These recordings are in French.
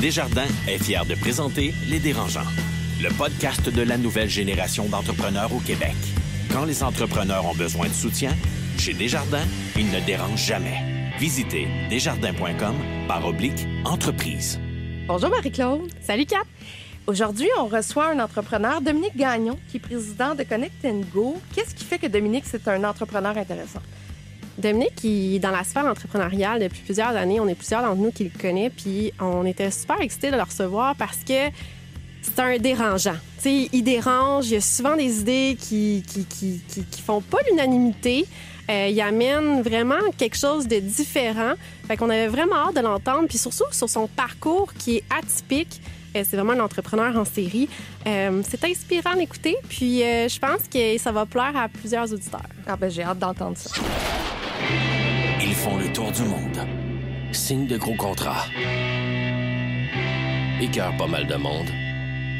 Desjardins est fier de présenter Les Dérangeants, le podcast de la nouvelle génération d'entrepreneurs au Québec. Quand les entrepreneurs ont besoin de soutien, chez Desjardins, ils ne dérangent jamais. Visitez desjardins.com/entreprise. Bonjour Marie-Claude. Salut Kat. Aujourd'hui, on reçoit un entrepreneur, Dominique Gagnon, qui est président de Connect & Go. Qu'est-ce qui fait que Dominique, c'est un entrepreneur intéressant? Dominique, il est dans la sphère entrepreneuriale depuis plusieurs années. On est plusieurs d'entre nous qui le connaissent, puis on était super excités de le recevoir parce que c'est un dérangeant. T'sais, il dérange, il y a souvent des idées qui font pas l'unanimité. Il amène vraiment quelque chose de différent. Fait qu'on avait vraiment hâte de l'entendre, puis surtout sur son parcours qui est atypique. C'est vraiment un entrepreneur en série. C'est inspirant d'écouter, puis je pense que ça va plaire à plusieurs auditeurs. Ah ben j'ai hâte d'entendre ça. Ils font le tour du monde. Signent de gros contrats. Écœurent pas mal de monde.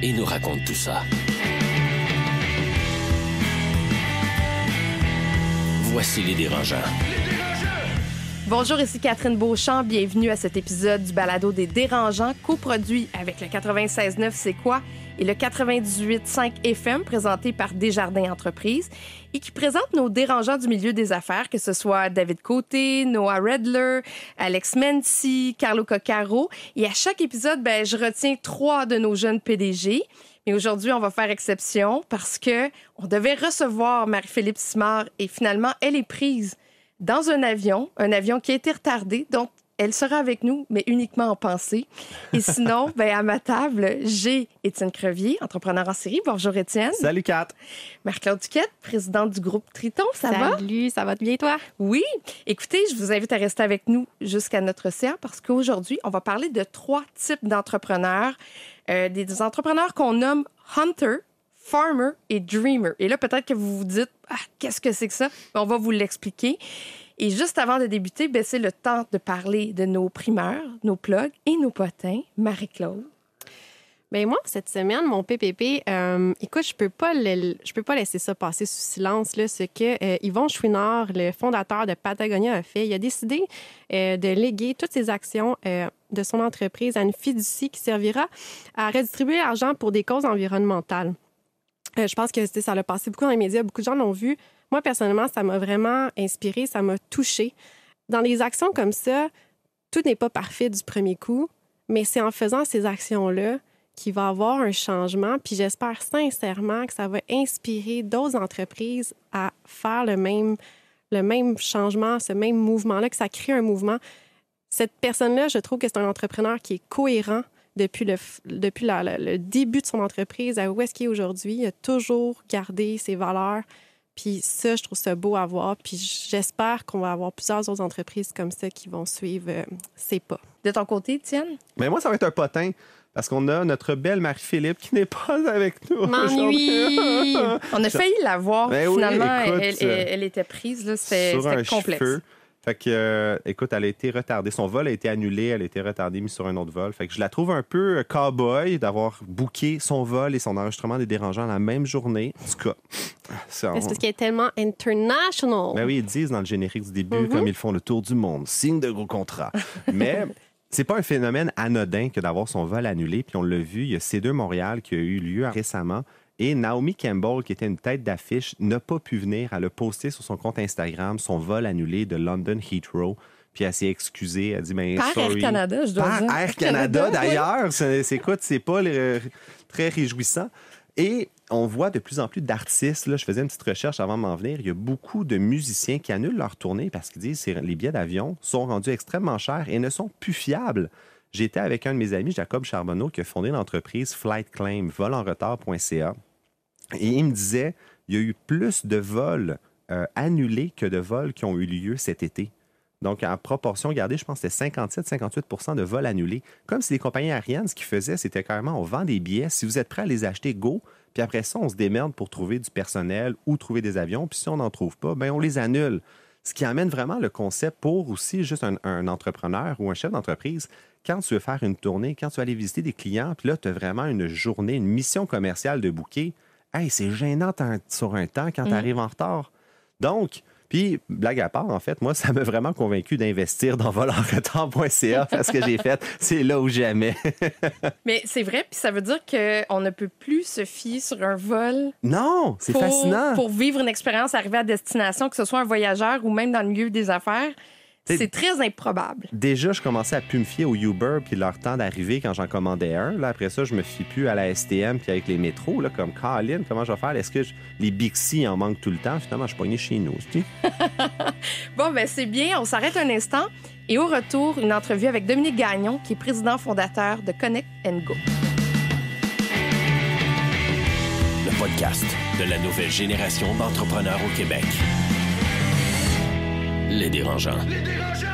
Et nous racontent tout ça. Voici les dérangeants. Bonjour, ici Catherine Beauchamp. Bienvenue à cet épisode du balado des Dérangeants, coproduit avec le 96.9 C'est quoi et le 98.5 FM, présenté par Desjardins Entreprises, et qui présente nos dérangeants du milieu des affaires, que ce soit David Côté, Noah Redler, Alex Mency, Carlo Coccaro. Et à chaque épisode, je retiens 3 de nos jeunes PDG. Mais aujourd'hui, on va faire exception parce que on devait recevoir Marie-Philippe Simard et finalement, elle est prise dans un avion qui a été retardé. Donc, elle sera avec nous, mais uniquement en pensée. Et sinon, à ma table, j'ai Étienne Crevier, entrepreneur en série. Bonjour, Étienne. Salut, Kat. Marc-Claude Duquette, présidente du groupe Triton. Ça va? Salut, ça va bien, toi? Oui. Écoutez, je vous invite à rester avec nous jusqu'à notre océan parce qu'aujourd'hui, on va parler de 3 types d'entrepreneurs. Des entrepreneurs qu'on nomme Hunter, Farmer et Dreamer. Et là, peut-être que vous vous dites, qu'est-ce que c'est que ça? On va vous l'expliquer. Et juste avant de débuter, c'est le temps de parler de nos primeurs, nos plugs et nos potins. Marie-Claude. Moi, cette semaine, mon PPP, écoute, je peux pas laisser ça passer sous silence. Là, ce que Yvon Chouinard, le fondateur de Patagonia, a fait. Il a décidé de léguer toutes ses actions de son entreprise à une fiducie qui servira à redistribuer l'argent pour des causes environnementales. Je pense que ça l'a passé beaucoup dans les médias. Beaucoup de gens l'ont vu. Moi, personnellement, ça m'a vraiment inspirée, ça m'a touchée. Dans les actions comme ça, tout n'est pas parfait du premier coup, mais c'est en faisant ces actions-là qu'il va y avoir un changement. Puis j'espère sincèrement que ça va inspirer d'autres entreprises à faire le même changement, ce même mouvement-là, que ça crée un mouvement. Cette personne-là, je trouve que c'est un entrepreneur qui est cohérent depuis le début de son entreprise à où est-ce qu'il est aujourd'hui. Il a toujours gardé ses valeurs. Puis ça, je trouve ça beau à voir. Puis j'espère qu'on va avoir plusieurs autres entreprises comme ça qui vont suivre ses pas. De ton côté, Étienne? Moi, ça va être un potin parce qu'on a notre belle Marie-Philippe qui n'est pas avec nous. M'ennuie! On a failli la voir. Finalement, oui, écoute, elle était prise. Là, c'était complexe. Cheveu. Fait que, écoute, elle a été retardée. Son vol a été annulé. Elle a été retardée, mise sur un autre vol. Fait que je la trouve un peu cow-boy d'avoir booké son vol et son enregistrement des Dérangeants la même journée. En tout cas, c'est parce qu'elle est tellement international. Oui, ils disent dans le générique du début, comme ils font le tour du monde, signe de gros contrats. Mais c'est pas un phénomène anodin que d'avoir son vol annulé. Puis on l'a vu, il y a C2 Montréal qui a eu lieu récemment. Et Naomi Campbell, qui était une tête d'affiche, n'a pas pu venir. Elle a posté sur son compte Instagram son vol annulé de London Heathrow. Puis elle s'est excusée. Elle a dit, par sorry. Air Canada, je dois dire. Par Air Canada, d'ailleurs. C'est pas très réjouissant. Et on voit de plus en plus d'artistes. Là, je faisais une petite recherche avant de m'en venir. Il y a beaucoup de musiciens qui annulent leur tournée parce qu'ils disent que les billets d'avion sont rendus extrêmement chers et ne sont plus fiables. J'étais avec un de mes amis, Jacob Charbonneau, qui a fondé l'entreprise Flight Claim, volenretard.ca. Et il me disait, il y a eu plus de vols annulés que de vols qui ont eu lieu cet été. Donc, en proportion gardée, je pense que c'était 57-58% de vols annulés. Comme si les compagnies aériennes, ce qu'ils faisaient, c'était carrément, on vend des billets. Si vous êtes prêts à les acheter, go. Puis après ça, on se démerde pour trouver du personnel ou trouver des avions. Puis si on n'en trouve pas, on les annule. Ce qui amène vraiment le concept pour aussi juste un entrepreneur ou un chef d'entreprise. Quand tu veux faire une tournée, quand tu vas aller visiter des clients, puis là, tu as vraiment une journée, une mission commerciale de booker. Hey, c'est gênant sur un temps quand tu arrives en retard. Donc, Puis, blague à part, en fait, moi, ça m'a vraiment convaincu d'investir dans volenretard.ca parce que j'ai fait, c'est là ou jamais. Mais c'est vrai, puis ça veut dire qu'on ne peut plus se fier sur un vol. Non, c'est fascinant. Pour vivre une expérience arrivée à destination, que ce soit un voyageur ou même dans le milieu des affaires. C'est très improbable. Déjà, je commençais à plus me fier au Uber puis leur temps d'arrivée quand j'en commandais un. Là, après ça, je me fie plus à la STM puis avec les métros. Là, comme Colin, comment je vais faire? Est-ce que les Bixi en manquent tout le temps? Finalement, je suis pogné chez nous. Bon, ben c'est bien. On s'arrête un instant. Et au retour, une entrevue avec Dominique Gagnon, qui est président fondateur de Connect & Go. Le podcast de la nouvelle génération d'entrepreneurs au Québec. Les dérangeants.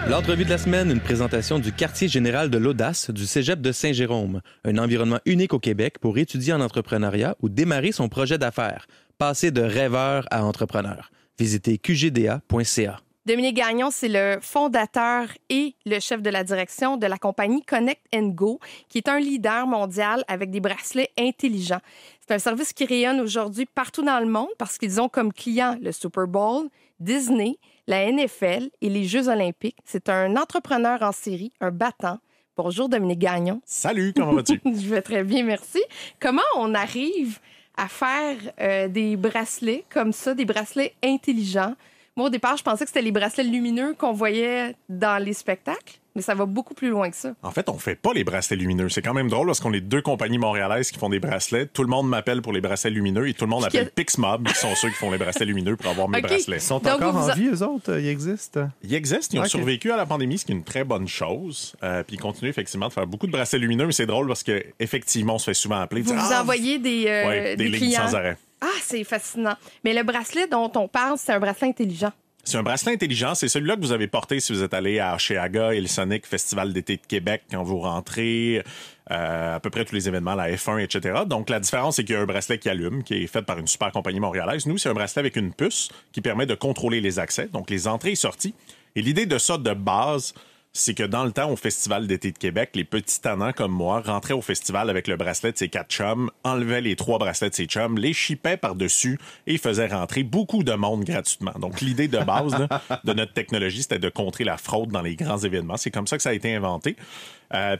L'entrevue de la semaine, une présentation du quartier général de l'audace du Cégep de Saint-Jérôme, un environnement unique au Québec pour étudier en entrepreneuriat ou démarrer son projet d'affaires, passer de rêveur à entrepreneur. Visitez qgda.ca. Dominique Gagnon, c'est le fondateur et le chef de la direction de la compagnie Connect & Go, qui est un leader mondial avec des bracelets intelligents. C'est un service qui rayonne aujourd'hui partout dans le monde parce qu'ils ont comme clients le Super Bowl, Disney, la NFL et les Jeux olympiques. C'est un entrepreneur en série, un battant. Bonjour Dominique Gagnon. Salut, comment vas-tu? Je vais très bien, merci. Comment on arrive à faire des bracelets comme ça, des bracelets intelligents? Moi, au départ, je pensais que c'était les bracelets lumineux qu'on voyait dans les spectacles, mais ça va beaucoup plus loin que ça. En fait, on fait pas les bracelets lumineux. C'est quand même drôle parce qu'on est 2 compagnies montréalaises qui font des bracelets. Tout le monde m'appelle pour les bracelets lumineux et tout le monde appelle Pixmob, qui sont ceux qui font les bracelets lumineux pour avoir mes bracelets. Ils sont donc encore en vie, eux autres? Ils existent? Ils existent. Ils ont survécu à la pandémie, ce qui est une très bonne chose. Puis ils continuent effectivement de faire beaucoup de bracelets lumineux, mais c'est drôle parce qu'effectivement, on se fait souvent appeler. Vous envoyez des lignes clients sans arrêt. Ah, c'est fascinant. Mais le bracelet dont on parle, c'est un bracelet intelligent. C'est un bracelet intelligent. C'est celui-là que vous avez porté si vous êtes allé à Oshéaga et le Sonic Festival d'été de Québec quand vous rentrez, à peu près tous les événements, la F1, etc. Donc, la différence, c'est qu'il y a un bracelet qui allume, qui est fait par une super compagnie montréalaise. Nous, c'est un bracelet avec une puce qui permet de contrôler les accès, donc les entrées et sorties. Et l'idée de ça, de base, c'est que dans le temps, au Festival d'été de Québec, les petits tannants comme moi rentraient au festival avec le bracelet de ses 4 chums, enlevaient les 3 bracelets de ses chums, les chippaient par-dessus et faisaient rentrer beaucoup de monde gratuitement. Donc, l'idée de base là, de notre technologie, c'était de contrer la fraude dans les grands événements. C'est comme ça que ça a été inventé.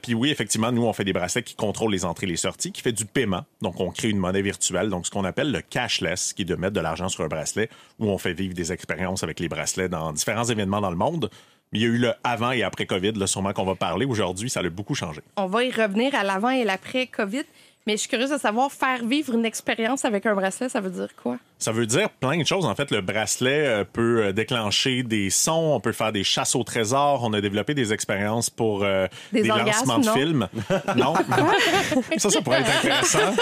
Puis oui, effectivement, nous, on fait des bracelets qui contrôlent les entrées et les sorties, qui fait du paiement. Donc, on crée une monnaie virtuelle, donc ce qu'on appelle le cashless, qui est de mettre de l'argent sur un bracelet, où on fait vivre des expériences avec les bracelets dans différents événements dans le monde. Mais il y a eu le avant et après COVID, là, sûrement qu'on va parler. Aujourd'hui, ça a beaucoup changé. On va y revenir à l'avant et l'après COVID. Mais je suis curieuse de savoir, faire vivre une expérience avec un bracelet, ça veut dire quoi? Ça veut dire plein de choses. En fait, le bracelet peut déclancher des sons, on peut faire des chasses au trésor, on a développé des expériences pour des lancements de films. Non. Ça pourrait être intéressant.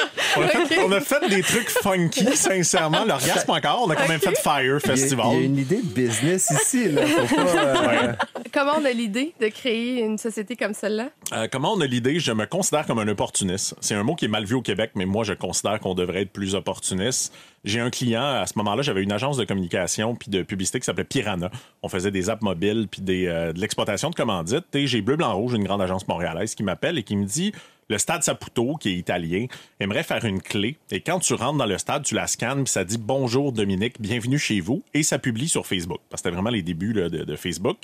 On a fait des trucs funky, sincèrement. L'orgasme encore, on a quand même fait Fire Festival. Il y a une idée de business ici. Là. Faut pas, Comment on a l'idée de créer une société comme celle-là? Comment on a l'idée? Je me considère comme un opportuniste. C'est un mot qui est mal vu au Québec, mais moi, je considère qu'on devrait être plus opportuniste. J'ai un client, à ce moment-là, j'avais une agence de communication puis de publicité qui s'appelait Piranha. On faisait des apps mobiles puis de l'exploitation de commandites. Et j'ai Bleu, Blanc, Rouge, une grande agence montréalaise, qui m'appelle et qui me dit... Le Stade Saputo, qui est italien, aimerait faire une clé. Et quand tu rentres dans le stade, tu la scannes, puis ça dit « Bonjour Dominique, bienvenue chez vous ». Et ça publie sur Facebook. Parce que c'était vraiment les débuts là, de Facebook.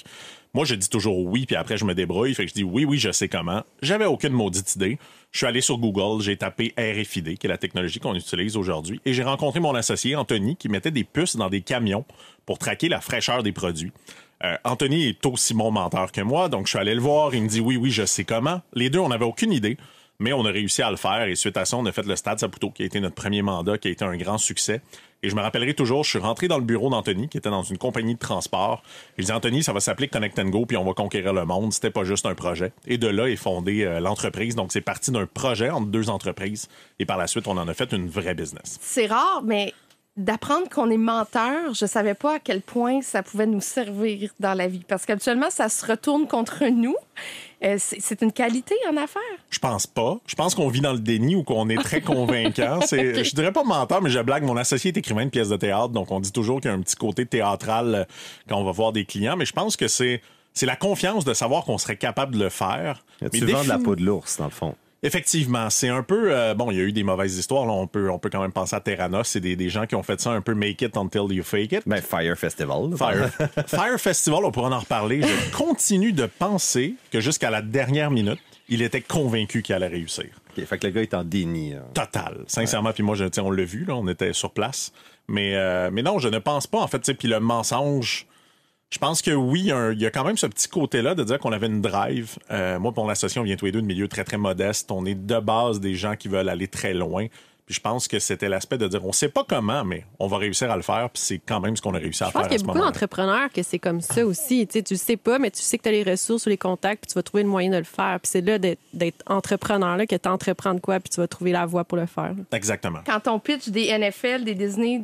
Moi, je dis toujours oui, puis après, je me débrouille. Fait que je dis oui, je sais comment. J'avais aucune maudite idée. Je suis allé sur Google, j'ai tapé RFID, qui est la technologie qu'on utilise aujourd'hui. Et j'ai rencontré mon associé, Anthony, qui mettait des puces dans des camions pour traquer la fraîcheur des produits. Anthony est aussi mon menteur que moi, donc je suis allé le voir. Il me dit oui, je sais comment. Les deux, on n'avait aucune idée. Mais on a réussi à le faire et suite à ça, on a fait le Stade Saputo, qui a été notre premier mandat, qui a été un grand succès. Et je me rappellerai toujours, je suis rentré dans le bureau d'Anthony, qui était dans une compagnie de transport. Et je dis, Anthony, ça va s'appeler Connect & Go, puis on va conquérir le monde. C'était pas juste un projet. Et de là est fondée l'entreprise. Donc, c'est parti d'un projet entre 2 entreprises. Et par la suite, on en a fait une vraie business. C'est rare, mais d'apprendre qu'on est menteur, je savais pas à quel point ça pouvait nous servir dans la vie. Parce qu'habituellement, ça se retourne contre nous. C'est une qualité en affaires? Je pense pas. Je pense qu'on vit dans le déni ou qu'on est très convaincant. Okay. Je dirais pas menteur, mais je blague. Mon associé est écrivain de pièces de théâtre, donc on dit toujours qu'il y a un petit côté théâtral quand on va voir des clients. Mais je pense que c'est la confiance de savoir qu'on serait capable de le faire. Tu vends de la peau de l'ours, dans le fond. Effectivement, c'est un peu... bon, il y a eu des mauvaises histoires. Là. On peut quand même penser à Terrana. C'est des gens qui ont fait ça un peu make it until you fake it. Ben, Fire Festival. Fire Festival, on pourra en reparler. Je continue de penser que jusqu'à la dernière minute, il était convaincu qu'il allait réussir. Okay, fait que le gars est en déni. Total. Sincèrement, puis moi, on l'a vu, là, on était sur place. Mais non, je ne pense pas, en fait. Puis le mensonge... Je pense que oui, il y a quand même ce petit côté-là de dire qu'on avait une drive. Moi, pour l'association, on vient tous les deux de milieux très, très modestes. On est de base des gens qui veulent aller très loin. Puis je pense que c'était l'aspect de dire, on sait pas comment, mais on va réussir à le faire. Puis c'est quand même ce qu'on a réussi à faire à ce moment-là. Je pense qu'il y a beaucoup d'entrepreneurs que c'est comme ça aussi. Tu le sais pas, mais tu sais que tu as les ressources ou les contacts, puis tu vas trouver le moyen de le faire. Puis c'est là d'être entrepreneur, là, que tu entreprends de quoi, puis tu vas trouver la voie pour le faire. Exactement. Quand on pitch des NFL, des Disney,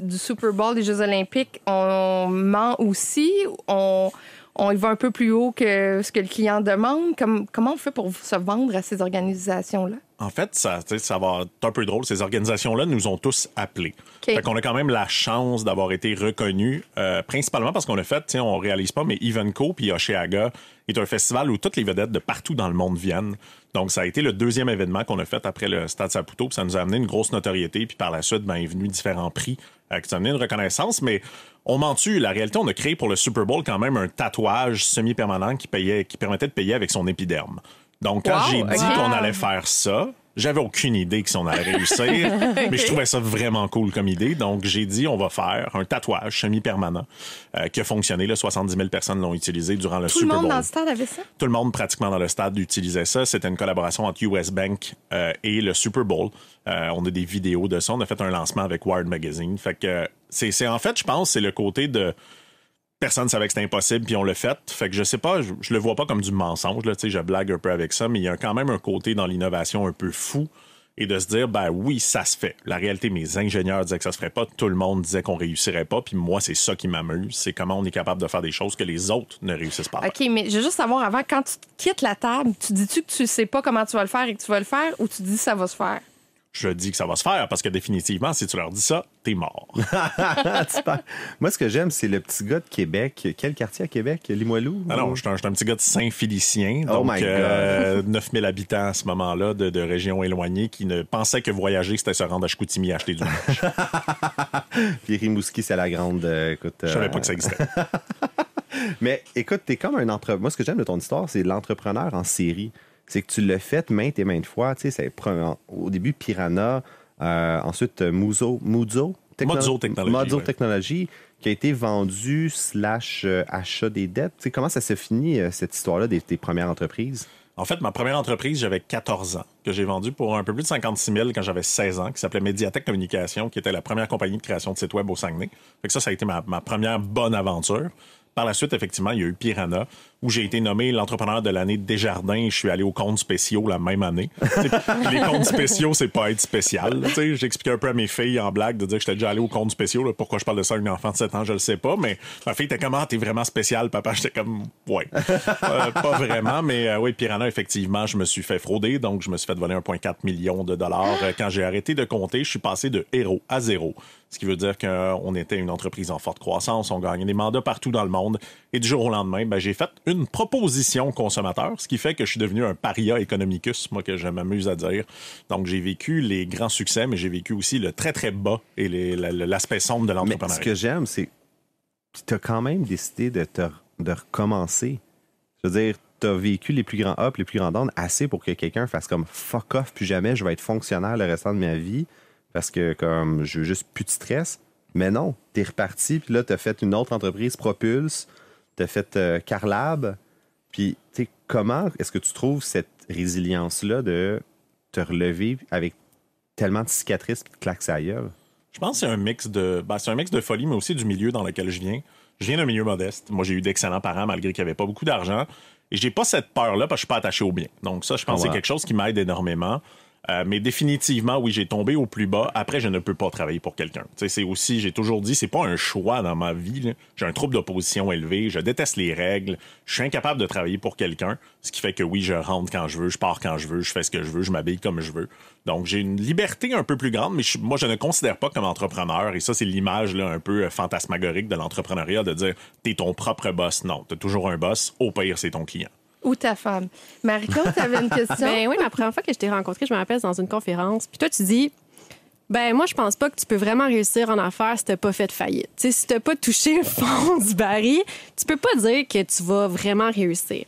du Super Bowl, des Jeux olympiques, on ment aussi, on y va un peu plus haut que ce que le client demande. Comment on fait pour se vendre à ces organisations-là? En fait, ça va être un peu drôle. Ces organisations-là nous ont tous appelés. Okay. Fait qu'on a quand même la chance d'avoir été reconnus, principalement parce qu'on a fait, on réalise pas, mais Evenco puis Osheaga est un festival où toutes les vedettes de partout dans le monde viennent. Donc, ça a été le deuxième événement qu'on a fait après le Stade Saputo, puis ça nous a amené une grosse notoriété, puis par la suite, est venu différents prix qui nous ont amené une reconnaissance, mais on ment-tu? La réalité, on a créé pour le Super Bowl quand même un tatouage semi-permanent qui permettait de payer avec son épiderme. Donc, quand j'ai dit qu'on allait faire ça, j'avais aucune idée que si on allait réussir, mais je trouvais ça vraiment cool comme idée. Donc, j'ai dit, on va faire un tatouage semi-permanent qui a fonctionné. Là, 70 000 personnes l'ont utilisé durant le Super Bowl. Tout le monde dans le stade avait ça? Tout le monde pratiquement dans le stade utilisait ça. C'était une collaboration entre US Bank et le Super Bowl. On a des vidéos de ça. On a fait un lancement avec Wired Magazine. Fait que c'est en fait, je pense, c'est le côté de... Personne ne savait que c'était impossible, puis on l'a fait. Fait que je sais pas, je le vois pas comme du mensonge, là, je blague un peu avec ça, mais il y a quand même un côté dans l'innovation un peu fou et de se dire, ben oui, ça se fait. La réalité, mes ingénieurs disaient que ça se ferait pas, tout le monde disait qu'on réussirait pas, puis moi, c'est ça qui m'amuse, c'est comment on est capable de faire des choses que les autres ne réussissent pas. OK, mais je veux juste savoir, avant, quand tu quittes la table, tu dis-tu que tu sais pas comment tu vas le faire et que tu vas le faire, ou tu dis ça va se faire? Je dis que ça va se faire parce que définitivement, si tu leur dis ça, t'es mort. Moi, ce que j'aime, c'est le petit gars de Québec. Quel quartier à Québec? Limoilou? Ah non, je suis un petit gars de Saint-Félicien. Donc, 9000 habitants à ce moment-là de régions éloignées qui ne pensaient que voyager, c'était se rendre à Chicoutimi acheter du linge. Puis Rimouski, c'est la grande... écoute, je savais pas que ça existait. Mais écoute, t'es comme un entrepreneur. Moi, ce que j'aime de ton histoire, c'est l'entrepreneur en série. C'est que tu l'as fait maintes et maintes fois. Tu sais, au début, Piranha, ensuite Muzo Technology, qui a été vendu / achat des dettes. Tu sais, comment ça s'est fini, cette histoire-là, tes premières entreprises? En fait, ma première entreprise, j'avais 14 ans, que j'ai vendue pour un peu plus de 56 000 quand j'avais 16 ans, qui s'appelait Mediatek Communication, qui était la première compagnie de création de sites web au Saguenay. Fait que ça a été ma première bonne aventure. Par la suite, effectivement, il y a eu Piranha, où j'ai été nommé l'entrepreneur de l'année Desjardins. Je suis allé aux comptes spéciaux la même année. Les comptes spéciaux, c'est pas être spécial. J'expliquais un peu à mes filles en blague de dire que j'étais déjà allé aux comptes spéciaux. Là. Pourquoi je parle de ça à une enfant de 7 ans, je le sais pas. Mais ma fille était comme, t'es vraiment spécial, papa. J'étais comme, ouais. Pas vraiment. Mais oui, Piranha, effectivement, je me suis fait frauder. Donc, je me suis fait voler 1,4 million de dollars. Quand j'ai arrêté de compter, je suis passé de héros à zéro. Ce qui veut dire qu'on était une entreprise en forte croissance, on gagnait des mandats partout dans le monde. Et du jour au lendemain, j'ai fait une proposition au consommateur, ce qui fait que je suis devenu un paria economicus, moi, que je m'amuse à dire. Donc, j'ai vécu les grands succès, mais j'ai vécu aussi le très, très bas et l'aspect sombre de l'entrepreneuriat. Mais ce que j'aime, c'est que tu as quand même décidé de recommencer. Je veux dire, tu as vécu les plus grands ups, les plus grands downs, assez pour que quelqu'un fasse comme « fuck off, plus jamais, je vais être fonctionnaire le restant de ma vie ». Parce que comme je veux juste plus de stress. Mais non, t'es reparti, puis là, t'as fait une autre entreprise, Propulse, t'as fait Carlab. Puis, tu sais, comment est-ce que tu trouves cette résilience-là de te relever avec tellement de cicatrices et de claques à la gueule? Je pense que c'est un mix de folie, mais aussi du milieu dans lequel je viens. Je viens d'un milieu modeste. Moi, j'ai eu d'excellents parents, malgré qu'il n'y avait pas beaucoup d'argent. Et j'ai pas cette peur-là parce que je suis pas attaché au bien. Donc ça, je pense que c'est quelque chose qui m'aide énormément. Mais définitivement, oui, j'ai tombé au plus bas. Après, je ne peux pas travailler pour quelqu'un. Tu sais, c'est aussi, j'ai toujours dit, c'est pas un choix dans ma vie. Là. J'ai un trouble d'opposition élevé, je déteste les règles, je suis incapable de travailler pour quelqu'un, ce qui fait que oui, je rentre quand je veux, je pars quand je veux, je fais ce que je veux, je m'habille comme je veux. Donc, j'ai une liberté un peu plus grande, mais moi, je ne considère pas comme entrepreneur. Et ça, c'est l'image là, un peu fantasmagorique de l'entrepreneuriat, de dire, t'es ton propre boss. Non, t'as toujours un boss. Au pire, c'est ton client. Ou ta femme. Marie-Claude, tu avais une question? Ben oui, la première fois que je t'ai rencontrée, je me rappelle, dans une conférence. Puis toi, tu dis, ben moi, je pense pas que tu peux vraiment réussir en affaires si t'as pas fait de faillite. T'sais, si t'as pas touché le fond du baril, tu peux pas dire que tu vas vraiment réussir.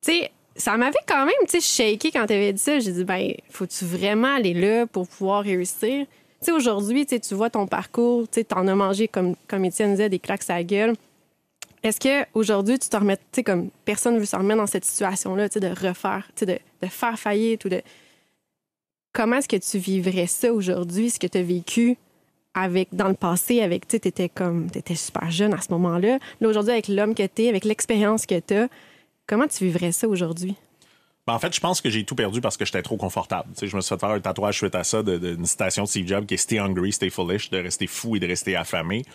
Tu sais, ça m'avait quand même, shaké quand t'avais dit ça. J'ai dit, ben, faut-tu vraiment aller là pour pouvoir réussir? Tu sais, aujourd'hui, tu vois ton parcours, tu t'en as mangé, comme Étienne disait, des claques à la gueule. Est-ce qu'aujourd'hui, tu te remets, comme personne ne veut se remettre dans cette situation-là, de refaire, de faire faillite ou de. Comment est-ce que tu vivrais ça aujourd'hui, ce que tu as vécu dans le passé, t'étais super jeune à ce moment-là. Là, aujourd'hui, avec l'homme que t'es, avec l'expérience que t'as, comment tu vivrais ça aujourd'hui? En fait, je pense que j'ai tout perdu parce que j'étais trop confortable. Je me suis fait faire un tatouage suite à ça d'une citation de Steve Jobs qui est « Stay hungry, stay foolish », de rester fou et de rester affamé.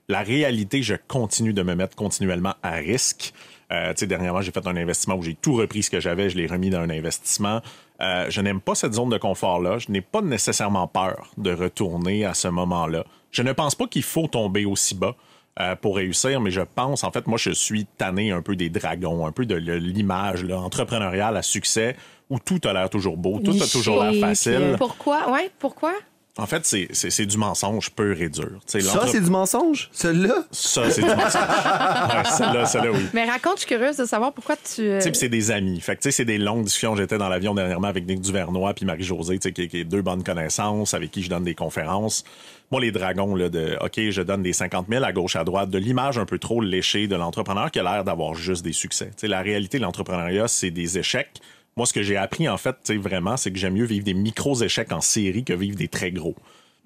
La réalité, je continue de me mettre continuellement à risque. Dernièrement, j'ai fait un investissement où j'ai tout repris ce que j'avais, je l'ai remis dans un investissement. Je n'aime pas cette zone de confort-là. Je n'ai pas nécessairement peur de retourner à ce moment-là. Je ne pense pas qu'il faut tomber aussi bas pour réussir, mais je pense, en fait, moi, je suis tanné un peu des dragons, un peu de l'image entrepreneuriale à succès où tout a l'air toujours beau, tout a toujours l'air facile. Pourquoi? Ouais, pourquoi? En fait, c'est du mensonge pur et dur. Ça, c'est du mensonge? Celui-là? Ça, c'est du mensonge. Ouais, celle-là, oui. Mais raconte, je suis curieuse de savoir pourquoi tu... Puis c'est des amis. Fait que c'est des longues discussions. J'étais dans l'avion dernièrement avec Nick Duvernois puis Marie-Josée, qui est deux bonnes connaissances, avec qui je donne des conférences. Moi, les dragons, là, OK, je donne des 50 000 à gauche, à droite, de l'image un peu trop léchée de l'entrepreneur qui a l'air d'avoir juste des succès. La réalité de l'entrepreneuriat, c'est des échecs. Moi, ce que j'ai appris, en fait, vraiment, c'est que j'aime mieux vivre des micros-échecs en série que vivre des très gros.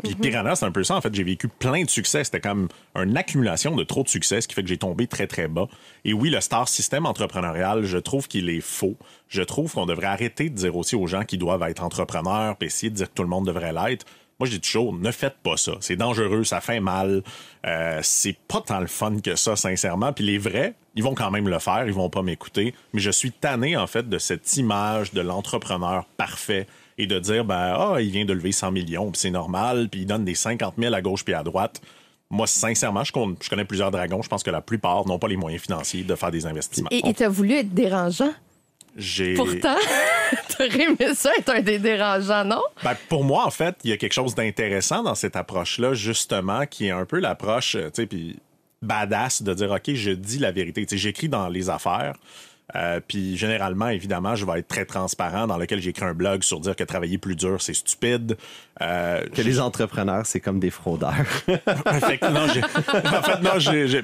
Puis Piranha, c'est un peu ça. En fait, j'ai vécu plein de succès. C'était comme une accumulation de trop de succès, ce qui fait que j'ai tombé très, très bas. Et oui, le star system entrepreneurial, je trouve qu'il est faux. Je trouve qu'on devrait arrêter de dire aussi aux gens qu'ils doivent être entrepreneurs puis essayer de dire que tout le monde devrait l'être. Moi, je dis toujours, ne faites pas ça. C'est dangereux, ça fait mal. C'est pas tant le fun que ça, sincèrement. Puis les vrais, ils vont quand même le faire, ils vont pas m'écouter. Mais je suis tanné, en fait, de cette image de l'entrepreneur parfait et de dire, il vient de lever 100 millions, puis c'est normal, puis il donne des 50 000 à gauche puis à droite. Moi, sincèrement, je connais plusieurs dragons. Je pense que la plupart n'ont pas les moyens financiers de faire des investissements. Et t'as voulu être dérangeant? Pourtant, t'aurais aimé ça être un des dérangeants, non? Pour moi, en fait, il y a quelque chose d'intéressant dans cette approche-là, justement, qui est un peu l'approche, puis badass de dire, OK, je dis la vérité. J'écris dans les affaires, puis généralement, évidemment, je vais être très transparent dans lequel j'écris un blog sur dire que travailler plus dur, c'est stupide. Que les entrepreneurs, c'est comme des fraudeurs. Puis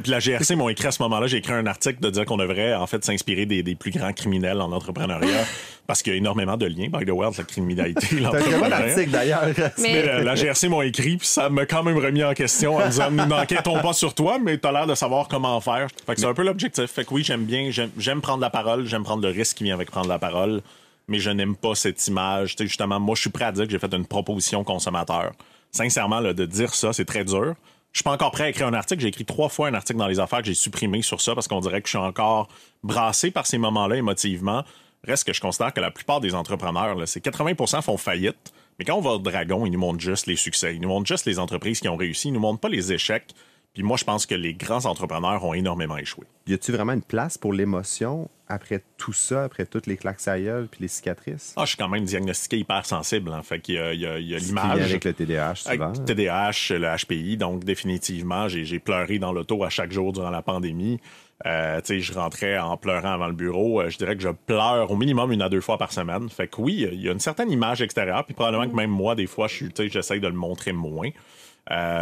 la GRC m'ont écrit à ce moment-là, j'ai écrit un article de dire qu'on devrait, en fait, s'inspirer des plus grands criminels en entrepreneuriat. Parce qu'il y a énormément de liens, by the way, entre la criminalité et l'entrepreneuriat. C'est un article, d'ailleurs. Mais la GRC m'ont écrit, puis ça m'a quand même remis en question en me disant, nous n'enquêtons pas sur toi, mais t'as l'air de savoir comment faire. Fait que c'est un peu l'objectif. Fait que oui, j'aime prendre la parole, j'aime prendre le risque qui vient avec prendre la parole, mais je n'aime pas cette image. Justement, moi, je suis prêt à dire que j'ai fait une proposition consommateur. Sincèrement, là, de dire ça, c'est très dur. Je suis pas encore prêt à écrire un article. J'ai écrit 3 fois un article dans les affaires que j'ai supprimé sur ça parce qu'on dirait que je suis encore brassé par ces moments-là émotivement. Reste que je considère que la plupart des entrepreneurs, là, c'est 80% font faillite. Mais quand on va au Dragon, ils nous montrent juste les succès. Ils nous montrent juste les entreprises qui ont réussi. Ils nous montrent pas les échecs. Puis moi, je pense que les grands entrepreneurs ont énormément échoué. Y a-tu vraiment une place pour l'émotion après tout ça, après toutes les claques à gueule puis les cicatrices? Je suis quand même diagnostiqué hypersensible. Hein. Fait qu'il y a l'image. Avec le TDAH, souvent. Avec le TDAH, le HPI. Donc, définitivement, j'ai pleuré dans l'auto à chaque jour durant la pandémie. Je rentrais en pleurant avant le bureau. Je dirais que je pleure au minimum 1 à 2 fois par semaine. Fait que oui, il y a une certaine image extérieure. Puis probablement que même moi, des fois, j'essaie de le montrer moins.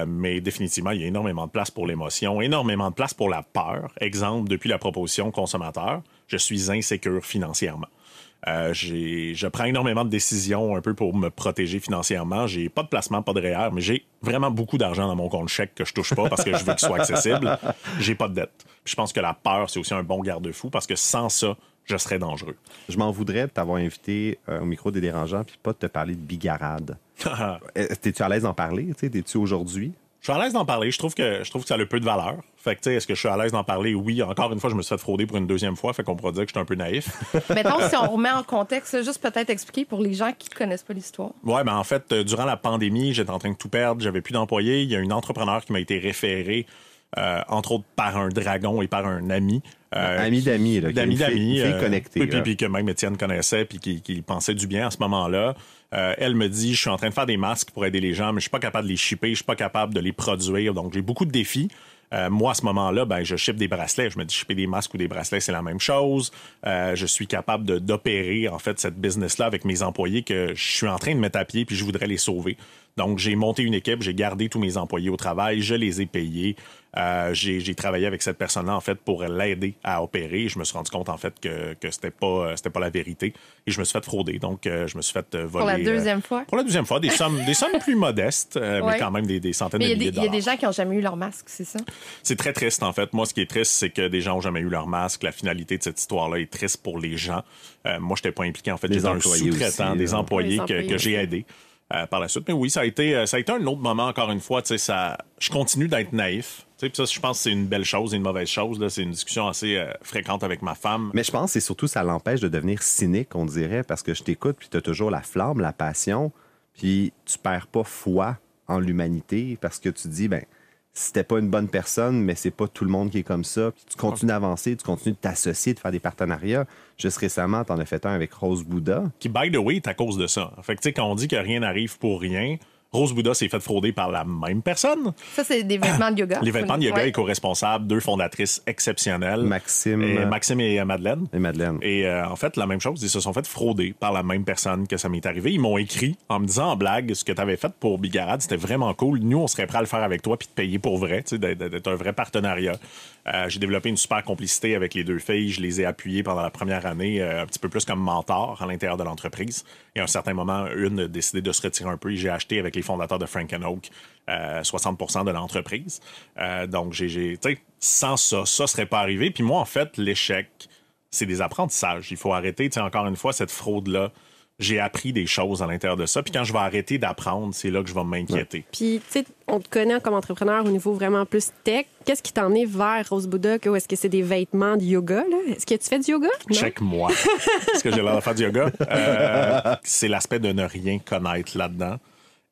Mais définitivement, il y a énormément de place pour l'émotion, énormément de place pour la peur. Exemple, depuis la proposition consommateur, je suis insécure financièrement. Je prends énormément de décisions un peu pour me protéger financièrement. J'ai pas de placement, pas de REER, mais j'ai vraiment beaucoup d'argent dans mon compte chèque que je touche pas parce que je veux qu'il soit accessible. J'ai pas de dette. Puis je pense que la peur, c'est aussi un bon garde-fou parce que sans ça, je serais dangereux. Je m'en voudrais de t'avoir invité au micro des dérangeants puis pas de te parler de bigarade. T'es-tu à l'aise d'en parler? T'es-tu aujourd'hui? Je suis à l'aise d'en parler. Je trouve que ça a le peu de valeur. Fait que, est-ce que je suis à l'aise d'en parler? Oui. Encore une fois, je me suis fait frauder pour une 2e fois. Fait qu'on pourrait dire que je suis un peu naïf. Mettons, si on remet en contexte, juste peut-être expliquer pour les gens qui ne connaissent pas l'histoire. Ouais, en fait, durant la pandémie, j'étais en train de tout perdre. J'avais plus d'employés. Il y a une entrepreneur qui m'a été référée entre autres par un dragon et par un ami. Ami d'amis, là. D'amis d'amis. Une fille connectée. Puis que même Étienne connaissait puis qui pensait du bien à ce moment-là. Elle me dit, je suis en train de faire des masques pour aider les gens, mais je suis pas capable de les shipper, je suis pas capable de les produire. Donc, j'ai beaucoup de défis. Moi, à ce moment-là, je ship des bracelets. Je me dis, shipper des masques ou des bracelets, c'est la même chose. Je suis capable d'opérer, en fait, cette business-là avec mes employés que je suis en train de mettre à pied puis je voudrais les sauver. Donc, j'ai monté une équipe, j'ai gardé tous mes employés au travail, je les ai payés. J'ai travaillé avec cette personne-là, en fait, pour l'aider à opérer. Je me suis rendu compte, en fait, que c'était pas la vérité. Et je me suis fait frauder. Donc, je me suis fait voler. Pour la deuxième fois? Pour la deuxième fois. Des sommes plus modestes, mais quand même des centaines de milliers de dollars. Il y a des gens qui n'ont jamais eu leur masque, c'est ça? C'est très triste, en fait. Moi, ce qui est triste, c'est que des gens n'ont jamais eu leur masque. La finalité de cette histoire-là est triste pour les gens. Moi, je n'étais pas impliqué, en fait. J'étais un sous-traitant, aussi, des employés que j'ai aidés. Par la suite. Mais oui, ça a été un autre moment, encore une fois. Je continue d'être naïf. Puis ça, je pense que c'est une belle chose et une mauvaise chose. Là. C'est une discussion assez fréquente avec ma femme. Mais je pense que c'est surtout ça l'empêche de devenir cynique, on dirait, parce que je t'écoute, puis tu as toujours la flamme, la passion, puis tu perds pas foi en l'humanité parce que tu dis, c'était pas une bonne personne, mais c'est pas tout le monde qui est comme ça. Puis tu continues d'avancer, tu continues de t'associer, de faire des partenariats. Juste récemment, t'en as fait un avec Rose Bouddha. Qui, by the way, est à cause de ça. Fait que, tu sais, quand on dit que rien n'arrive pour rien, Rose Bouddha s'est fait frauder par la même personne. Ça, c'est des vêtements de yoga. Les vêtements de yoga éco-responsables, 2 fondatrices exceptionnelles. Maxime et Madeleine. Et en fait, la même chose, ils se sont fait frauder par la même personne que ça m'est arrivé. Ils m'ont écrit en me disant en blague, ce que tu avais fait pour Bigarade, c'était vraiment cool. Nous, on serait prêt à le faire avec toi puis te payer pour vrai, d'être un vrai partenariat. J'ai développé une super complicité avec les 2 filles. Je les ai appuyées pendant la première année, un petit peu plus comme mentor à l'intérieur de l'entreprise. Et à un certain moment, une a décidé de se retirer un peu et j'ai acheté avec les fondateurs de Frank & Oak 60% de l'entreprise. Donc, sans ça serait pas arrivé. Puis moi, en fait, l'échec, c'est des apprentissages. Il faut arrêter, encore une fois, cette fraude-là. J'ai appris des choses à l'intérieur de ça. Puis quand je vais arrêter d'apprendre, c'est là que je vais m'inquiéter. Ouais. Puis, tu sais, on te connaît comme entrepreneur au niveau vraiment plus tech. Qu'est-ce qui t'a emmené vers Rose Bouddha? Ou est-ce que c'est des vêtements de yoga? Là? Est-ce que tu fais du yoga? Check-moi. Est-ce que j'ai l'air de faire du yoga? C'est l'aspect de ne rien connaître là-dedans.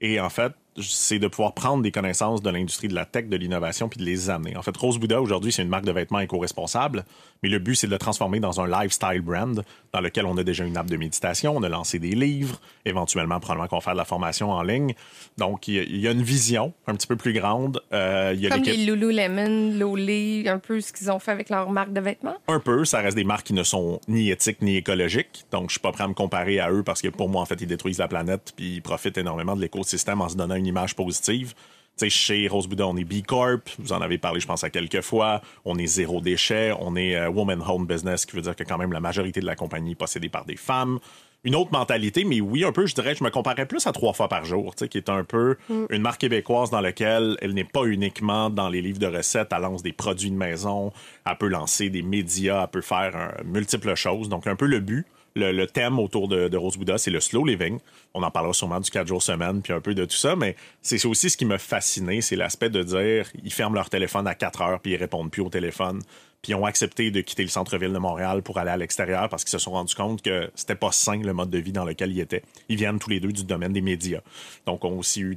Et en fait, c'est de pouvoir prendre des connaissances de l'industrie de la tech, de l'innovation, puis de les amener. En fait, Rose Bouddha, aujourd'hui, c'est une marque de vêtements éco-responsable, mais le but, c'est de le transformer dans un lifestyle brand dans lequel on a déjà une app de méditation, on a lancé des livres, éventuellement, probablement qu'on va faire de la formation en ligne. Donc, il y a une vision un petit peu plus grande. Comme les Lululemon, Lolé, un peu ce qu'ils ont fait avec leur marque de vêtements? Un peu. Ça reste des marques qui ne sont ni éthiques ni écologiques. Donc, je suis pas prêt à me comparer à eux parce que pour moi, en fait, ils détruisent la planète puis ils profitent énormément de l'écosystème en se donnant une image positive. Tu sais, chez Rose Bouddha, on est B Corp. Vous en avez parlé, je pense, à quelques fois. On est 0 déchet. On est Woman Home Business, qui veut dire que quand même la majorité de la compagnie est possédée par des femmes. Une autre mentalité, mais oui, un peu, je dirais, je me comparais plus à 3 fois par jour, tu sais, qui est un peu une marque québécoise dans laquelle elle n'est pas uniquement dans les livres de recettes, elle lance des produits de maison, elle peut lancer des médias, elle peut faire multiples choses. Donc, un peu le but. Le thème autour de Rose Bouddha, c'est le slow living. On en parlera sûrement du 4 jours semaine, puis un peu de tout ça, mais c'est aussi ce qui m'a fasciné, c'est l'aspect de dire, ils ferment leur téléphone à 4 heures, puis ils répondent plus au téléphone, puis ils ont accepté de quitter le centre-ville de Montréal pour aller à l'extérieur parce qu'ils se sont rendus compte que c'était pas sain le mode de vie dans lequel ils étaient. Ils viennent tous les deux du domaine des médias. Donc, on a aussi eu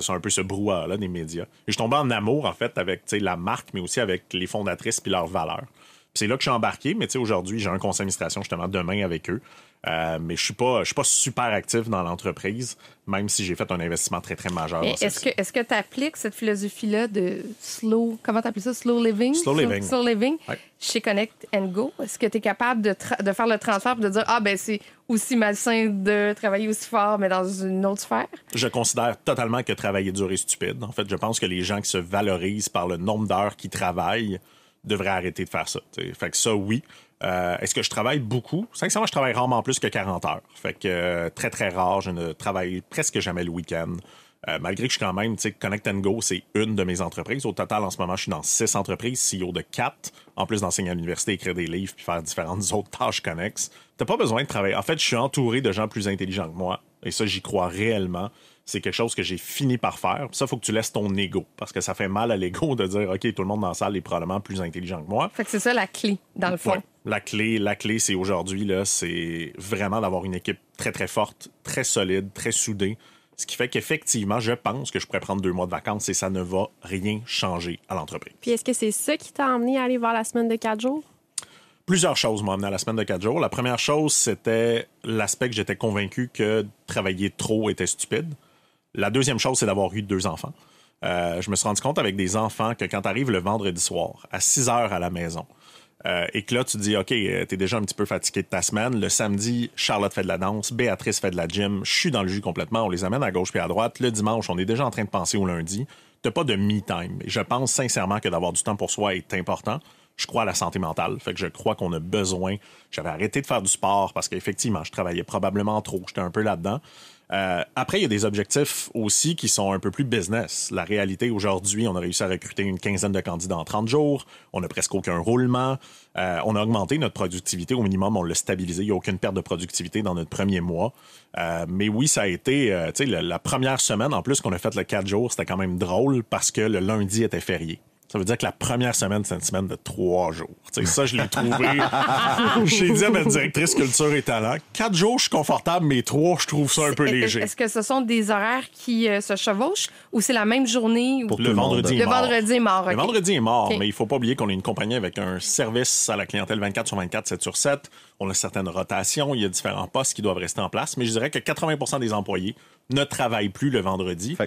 un peu ce brouhaha-là des médias. Et je suis tombé en amour, en fait, avec la marque, mais aussi avec les fondatrices puis leurs valeurs. C'est là que je suis embarqué, mais aujourd'hui, j'ai un conseil d'administration justement demain avec eux. Mais je suis pas super actif dans l'entreprise, même si j'ai fait un investissement très, très majeur. Est-ce que tu appliques cette philosophie-là de comment tu appelles ça? Slow living? Slow living. Ouais. Chez Connect & Go. Est-ce que tu es capable de faire le transfert et de dire c'est aussi malsain de travailler aussi fort, mais dans une autre sphère? Je considère totalement que travailler dur est stupide. En fait, je pense que les gens qui se valorisent par le nombre d'heures qu'ils travaillent devraient arrêter de faire ça. T'sais. Fait que ça, oui. Est-ce que je travaille beaucoup? Sincèrement, je travaille rarement plus que 40 heures. Fait que très, très rare. Je ne travaille presque jamais le week-end. Malgré que je suis quand même, Connect & Go, c'est une de mes entreprises. Au total, en ce moment, je suis dans 6 entreprises, CEO de 4, en plus d'enseigner à l'université, écrire des livres puis faire différentes autres tâches connexes. T'as pas besoin de travailler. En fait, je suis entouré de gens plus intelligents que moi. Et ça, j'y crois réellement. C'est quelque chose que j'ai fini par faire. Puis ça, il faut que tu laisses ton ego. Parce que ça fait mal à l'ego de dire, OK, tout le monde dans la salle est probablement plus intelligent que moi. Fait que c'est ça la clé, dans le fond. Ouais. La clé, c'est aujourd'hui, là, c'est vraiment d'avoir une équipe très, très forte, très solide, très soudée. Ce qui fait qu'effectivement, je pense que je pourrais prendre 2 mois de vacances et ça ne va rien changer à l'entreprise. Puis est-ce que c'est ça qui t'a emmené à aller vers la semaine de 4 jours? Plusieurs choses m'ont amené à la semaine de 4 jours. La première chose, c'était l'aspect que j'étais convaincu que travailler trop était stupide. La deuxième chose, c'est d'avoir eu 2 enfants. Je me suis rendu compte avec des enfants que quand tu arrives le vendredi soir, à 6 heures à la maison, et que là, tu te dis, OK, t'es déjà un petit peu fatigué de ta semaine. Le samedi, Charlotte fait de la danse, Béatrice fait de la gym, je suis dans le jus complètement, on les amène à gauche puis à droite. Le dimanche, on est déjà en train de penser au lundi. T'as pas de me-time. Et je pense sincèrement que d'avoir du temps pour soi est important. Je crois à la santé mentale. Fait que je crois qu'on a besoin. J'avais arrêté de faire du sport parce qu'effectivement, je travaillais probablement trop. J'étais un peu là-dedans. Après, il y a des objectifs aussi qui sont un peu plus business. La réalité, aujourd'hui, on a réussi à recruter une quinzaine de candidats en 30 jours. On n'a presque aucun roulement. On a augmenté notre productivité. Au minimum, on l'a stabilisé. Il n'y a aucune perte de productivité dans notre premier mois. Mais oui, ça a été... tu sais, la première semaine, en plus, qu'on a fait le 4 jours, c'était quand même drôle parce que le lundi était férié. Ça veut dire que la première semaine, c'est une semaine de 3 jours. T'sais, ça, je l'ai trouvé. J'ai dit à ma directrice culture et talent, 4 jours, je suis confortable, mais 3, je trouve ça un peu léger. Est-ce que ce sont des horaires qui se chevauchent ou c'est la même journée? Pour Le vendredi est mort. Le vendredi est mort, OK. Le vendredi est mort, OK. mais il faut pas oublier qu'on est une compagnie avec un service à la clientèle 24 sur 24, 7 sur 7. On a certaines rotations, il y a différents postes qui doivent rester en place, mais je dirais que 80% des employés ne travaillent plus le vendredi.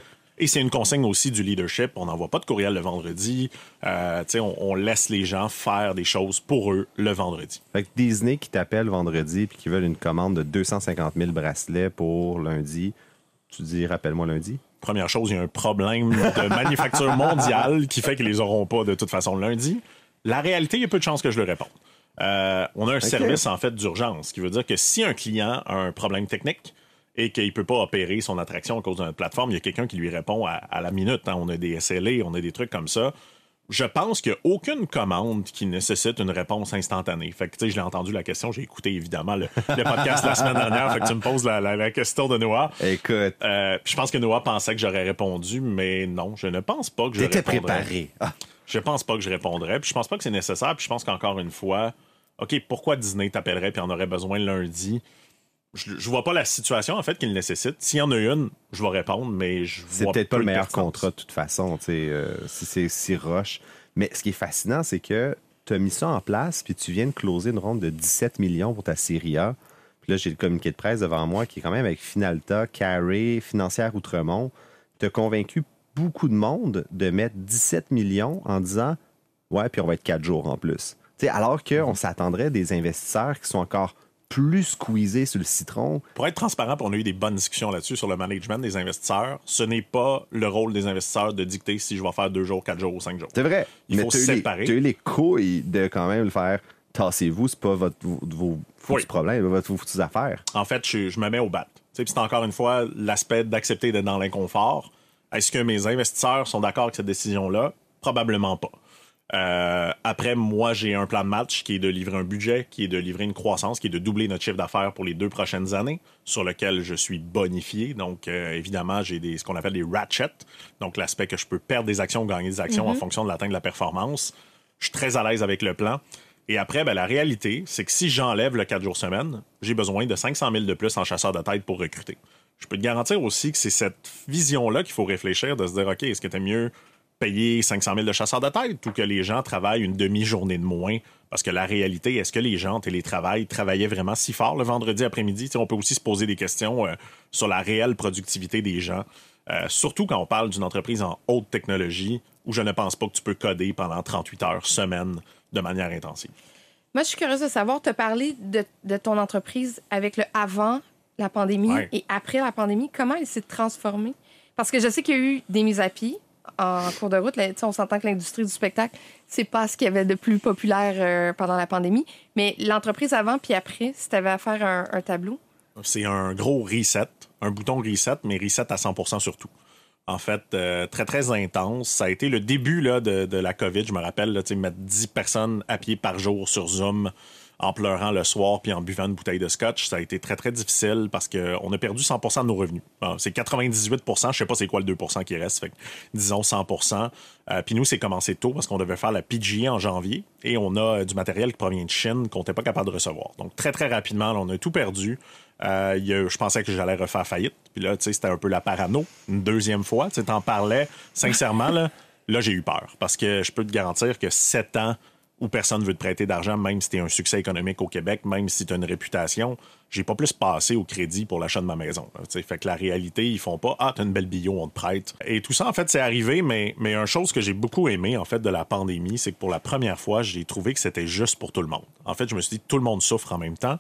Et c'est une consigne aussi du leadership. On n'envoie pas de courriel le vendredi. On laisse les gens faire des choses pour eux le vendredi. Fait que Disney qui t'appelle vendredi puis qui veulent une commande de 250 000 bracelets pour lundi, tu dis « rappelle-moi lundi ». Première chose, il y a un problème de manufacture mondiale qui fait qu'ils les auront pas de toute façon lundi. La réalité, il y a peu de chances que je le réponde. On a un service en fait d'urgence, ce qui veut dire que si un client a un problème technique et qu'il ne peut pas opérer son attraction à cause de notre plateforme, il y a quelqu'un qui lui répond à la minute. Hein. On a des SLA, on a des trucs comme ça. Je pense qu'il n'y a aucune commande qui nécessite une réponse instantanée. Fait que, tu sais, je l'ai entendu la question. J'ai écouté, évidemment, le podcast la semaine dernière. Fait que tu me poses la question de Noah. Écoute. Je pense que Noah pensait que j'aurais répondu, mais non, je ne pense pas que je T'étais répondrais. préparé. Ah. Je pense pas que je répondrais. Puis je pense pas que c'est nécessaire. Puis je pense qu'encore une fois, OK, pourquoi Disney t'appellerait puis en aurait besoin lundi? Je vois pas la situation, en fait, qu'il nécessite. S'il y en a une, je vais répondre, mais je vois C'est peut-être pas peu le de meilleur pertinence. contrat de toute façon, tu sais, si c'est si rush. Mais ce qui est fascinant, c'est que tu as mis ça en place, puis tu viens de closer une ronde de 17 millions pour ta série A. Puis là, j'ai le communiqué de presse devant moi qui est quand même avec Finalta, Carré, Financière Outremont. Tu as convaincu beaucoup de monde de mettre 17 millions en disant « ouais, puis on va être 4 jours en plus ». Tu sais, alors qu'on s'attendrait des investisseurs qui sont encore plus squeezés sur le citron. Pour être transparent, puis on a eu des bonnes discussions là-dessus sur le management des investisseurs. Ce n'est pas le rôle des investisseurs de dicter si je vais faire 2 jours, 4 jours ou 5 jours. C'est vrai. Il faut tu séparer. as eu les couilles de quand même le faire. Tassez-vous, c'est pas vos foutus problèmes, vos foutus affaires. En fait, je me mets au bat. Puis c'est encore une fois l'aspect d'accepter d'être dans l'inconfort. Est-ce que mes investisseurs sont d'accord avec cette décision-là? Probablement pas. Après, moi, j'ai un plan de match qui est de livrer un budget, qui est de livrer une croissance, qui est de doubler notre chiffre d'affaires pour les 2 prochaines années, sur lequel je suis bonifié. Donc, évidemment, j'ai ce qu'on appelle des ratchets. Donc, l'aspect que je peux perdre des actions ou gagner des actions en fonction de l'atteinte de la performance. Je suis très à l'aise avec le plan. Et après, la réalité, c'est que si j'enlève le 4 jours semaine, j'ai besoin de 500 000 de plus en chasseur de tête pour recruter. Je peux te garantir aussi que c'est cette vision-là qu'il faut réfléchir, de se dire, OK, est-ce que t'es mieux payer 500 000 de chasseurs de tête ou que les gens travaillent une demi-journée de moins? Parce que la réalité, est-ce que les gens en télétravail travaillaient vraiment si fort le vendredi après-midi? On peut aussi se poser des questions sur la réelle productivité des gens. Surtout quand on parle d'une entreprise en haute technologie où je ne pense pas que tu peux coder pendant 38 heures semaine de manière intensive. Moi, je suis curieuse de savoir, tu as parlé de ton entreprise avec le avant la pandémie et après la pandémie. Comment elle s'est transformée? Parce que je sais qu'il y a eu des mises à pied en cours de route. Là, on s'entend que l'industrie du spectacle, c'est pas ce qu'il y avait de plus populaire pendant la pandémie. Mais l'entreprise avant puis après, si tu avais à faire un tableau? C'est un gros reset, un bouton reset, mais reset à 100% sur tout. En fait, très, très intense. Ça a été le début là, de la COVID. Je me rappelle, là, mettre 10 personnes à pied par jour sur Zoom en pleurant le soir puis en buvant une bouteille de scotch. Ça a été très, très difficile parce qu'on a perdu 100% de nos revenus. Bon, c'est 98%. Je sais pas c'est quoi le 2% qui reste. Fait que, disons 100%. Puis nous, c'est commencé tôt parce qu'on devait faire la PGA en janvier et on a du matériel qui provient de Chine qu'on n'était pas capable de recevoir. Donc, très, très rapidement, là, on a tout perdu. Je pensais que j'allais refaire faillite. Puis là, tu sais, c'était un peu la parano. Une deuxième fois, tu sais, t'en parlais. Sincèrement, là, j'ai eu peur. Parce que je peux te garantir que 7 ans où personne ne veut te prêter d'argent, même si tu es un succès économique au Québec, même si tu as une réputation, j'ai pas plus passé au crédit pour l'achat de ma maison. Fait que la réalité, ils font pas « Ah, t'as une belle bio, on te prête ». Et tout ça, en fait, c'est arrivé, mais une chose que j'ai beaucoup aimé, en fait, de la pandémie, c'est que pour la première fois, j'ai trouvé que c'était juste pour tout le monde. En fait, je me suis dit « Tout le monde souffre en même temps ».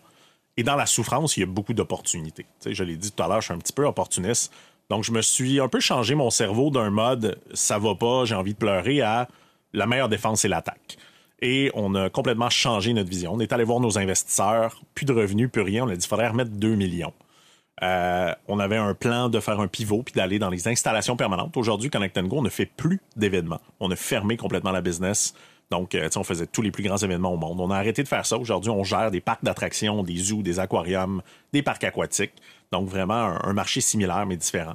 Et dans la souffrance, il y a beaucoup d'opportunités. Tu sais, je l'ai dit tout à l'heure, je suis un petit peu opportuniste. Donc, je me suis un peu changé mon cerveau d'un mode « ça va pas, j'ai envie de pleurer » à « la meilleure défense, c'est l'attaque ». Et on a complètement changé notre vision. On est allé voir nos investisseurs, plus de revenus, plus rien. On a dit qu'il faudrait remettre 2 millions. On avait un plan de faire un pivot puis d'aller dans les installations permanentes. Aujourd'hui, Connect & Go, on ne fait plus d'événements. On a fermé complètement la business. Donc, on faisait tous les plus grands événements au monde. On a arrêté de faire ça. Aujourd'hui, on gère des parcs d'attractions, des zoos, des aquariums, des parcs aquatiques. Donc, vraiment un marché similaire, mais différent.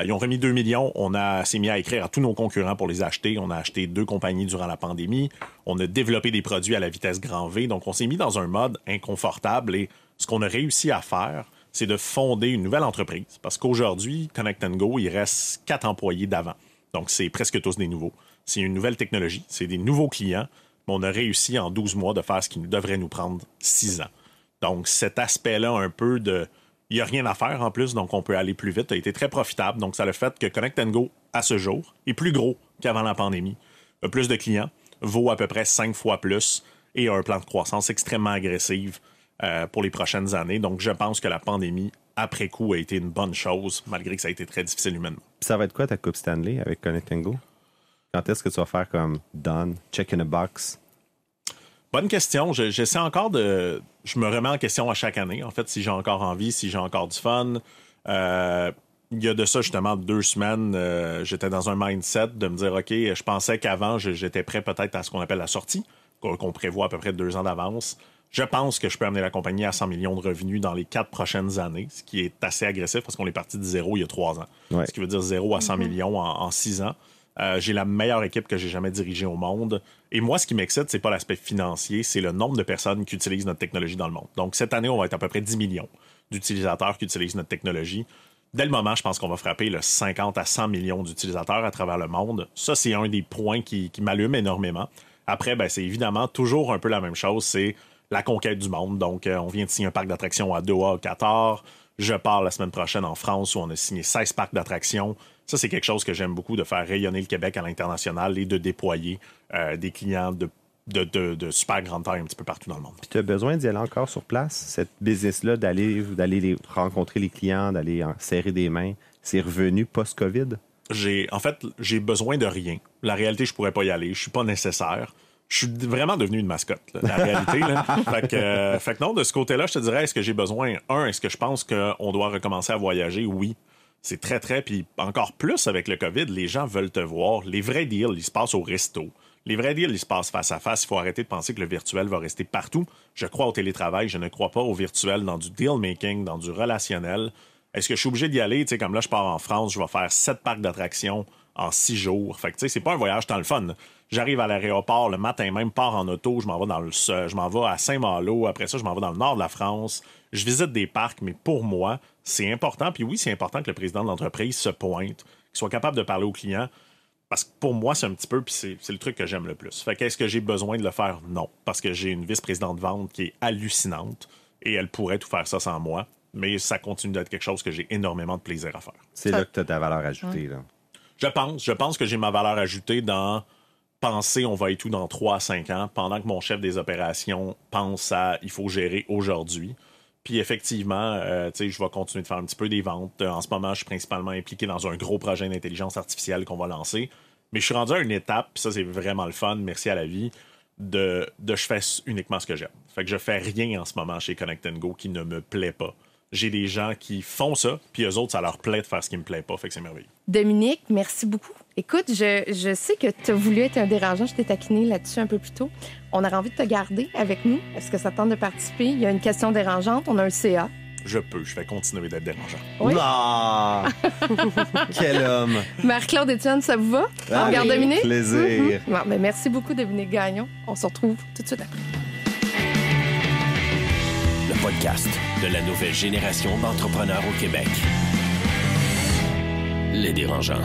Ils ont remis 2 millions. On s'est mis à écrire à tous nos concurrents pour les acheter. On a acheté 2 compagnies durant la pandémie. On a développé des produits à la vitesse grand V. Donc, on s'est mis dans un mode inconfortable. Et ce qu'on a réussi à faire, c'est de fonder une nouvelle entreprise. Parce qu'aujourd'hui, Connect & Go, il reste 4 employés d'avant. Donc, c'est presque tous des nouveaux. C'est une nouvelle technologie. C'est des nouveaux clients. Mais on a réussi en 12 mois de faire ce qui devrait nous prendre 6 ans. Donc, cet aspect-là un peu de... Il n'y a rien à faire en plus, donc on peut aller plus vite. A été très profitable. Donc, ça a le fait que Connect & Go, à ce jour, est plus gros qu'avant la pandémie. A plus de clients, vaut à peu près 5 fois plus et a un plan de croissance extrêmement agressif pour les prochaines années. Donc, je pense que la pandémie, après coup, a été une bonne chose, malgré que ça a été très difficile humainement. Puis ça va être quoi ta Coupe Stanley avec Connect & Go? Quand est-ce que tu vas faire comme done, check in a box? Bonne question. J'essaie encore de... Je me remets en question à chaque année, en fait, si j'ai encore envie, si j'ai encore du fun. Il y a de ça, justement, 2 semaines, j'étais dans un mindset de me dire, OK, je pensais qu'avant, j'étais prêt peut-être à ce qu'on appelle la sortie, qu'on prévoit à peu près 2 ans d'avance. Je pense que je peux amener la compagnie à 100 millions de revenus dans les 4 prochaines années, ce qui est assez agressif parce qu'on est parti de 0 il y a 3 ans. Ouais. Ce qui veut dire 0 à 100 millions en 6 ans. J'ai la meilleure équipe que j'ai jamais dirigée au monde. Et moi, ce qui m'excite, c'est pas l'aspect financier, c'est le nombre de personnes qui utilisent notre technologie dans le monde. Donc, cette année, on va être à peu près 10 millions d'utilisateurs qui utilisent notre technologie. Dès le moment, je pense qu'on va frapper le 50 à 100 millions d'utilisateurs à travers le monde. Ça, c'est un des points qui m'allume énormément. Après, c'est évidemment toujours un peu la même chose, c'est la conquête du monde. Donc, on vient de signer un parc d'attractions à Doha, au Qatar. Je pars la semaine prochaine en France où on a signé 16 parcs d'attractions. Ça, c'est quelque chose que j'aime beaucoup, de faire rayonner le Québec à l'international et de déployer des clients de super grande taille un petit peu partout dans le monde. Puis tu as besoin d'y aller encore sur place, cette business-là, d'aller rencontrer les clients, d'aller serrer des mains. C'est revenu post-COVID? J'ai besoin de rien. La réalité, je pourrais pas y aller. Je suis pas nécessaire. Je suis vraiment devenu une mascotte, là, la réalité. Là. Fait que non, de ce côté-là, je te dirais, est-ce que j'ai besoin? Est-ce que je pense qu'on doit recommencer à voyager? Oui. C'est très, très... Puis encore plus avec le COVID, les gens veulent te voir. Les vrais deals, ils se passent au resto. Les vrais deals, ils se passent face à face. Il faut arrêter de penser que le virtuel va rester partout. Je crois au télétravail. Je ne crois pas au virtuel dans du deal-making, dans du relationnel. Est-ce que je suis obligé d'y aller? Tu sais, comme là, je pars en France, je vais faire 7 parcs d'attractions en 6 jours. Fait que, tu sais, c'est pas un voyage tant le fun. J'arrive à l'aéroport le matin même, pars en auto, je m'en vais à Saint-Malo. Après ça, je m'en vais dans le nord de la France. Je visite des parcs, mais pour moi, c'est important. Puis oui, c'est important que le président de l'entreprise se pointe, qu'il soit capable de parler aux clients. Parce que pour moi, c'est un petit peu, puis c'est le truc que j'aime le plus. Fait qu'est-ce que j'ai besoin de le faire? Non. Parce que j'ai une vice-présidente de vente qui est hallucinante et elle pourrait tout faire ça sans moi. Mais ça continue d'être quelque chose que j'ai énormément de plaisir à faire. C'est là que tu as ta valeur ajoutée, là. Je pense que j'ai ma valeur ajoutée dans penser on va être où dans 3 à 5 ans, pendant que mon chef des opérations pense à il faut gérer aujourd'hui. Puis effectivement, je vais continuer de faire un petit peu des ventes. En ce moment, je suis principalement impliqué dans un gros projet d'intelligence artificielle qu'on va lancer. Mais je suis rendu à une étape, puis ça, c'est vraiment le fun, merci à la vie, de je fais uniquement ce que j'aime. Fait que je fais rien en ce moment chez Connect & Go qui ne me plaît pas. J'ai des gens qui font ça, puis eux autres, ça leur plaît de faire ce qui me plaît pas. Fait que c'est merveilleux. Dominique, merci beaucoup. Écoute, je sais que tu as voulu être un dérangeant. Je t'ai taquiné là-dessus un peu plus tôt. On aurait envie de te garder avec nous. Est-ce que ça tente de participer? Il y a une question dérangeante. On a un CA. Je vais continuer d'être dérangeant. Oui. Ah! Quel homme! Marc-Claude Étienne, ça vous va? On regarde Dominique? Plaisir. Bon, merci beaucoup, Dominique Gagnon. On se retrouve tout de suite après. Le podcast de la nouvelle génération d'entrepreneurs au Québec. Les dérangeants.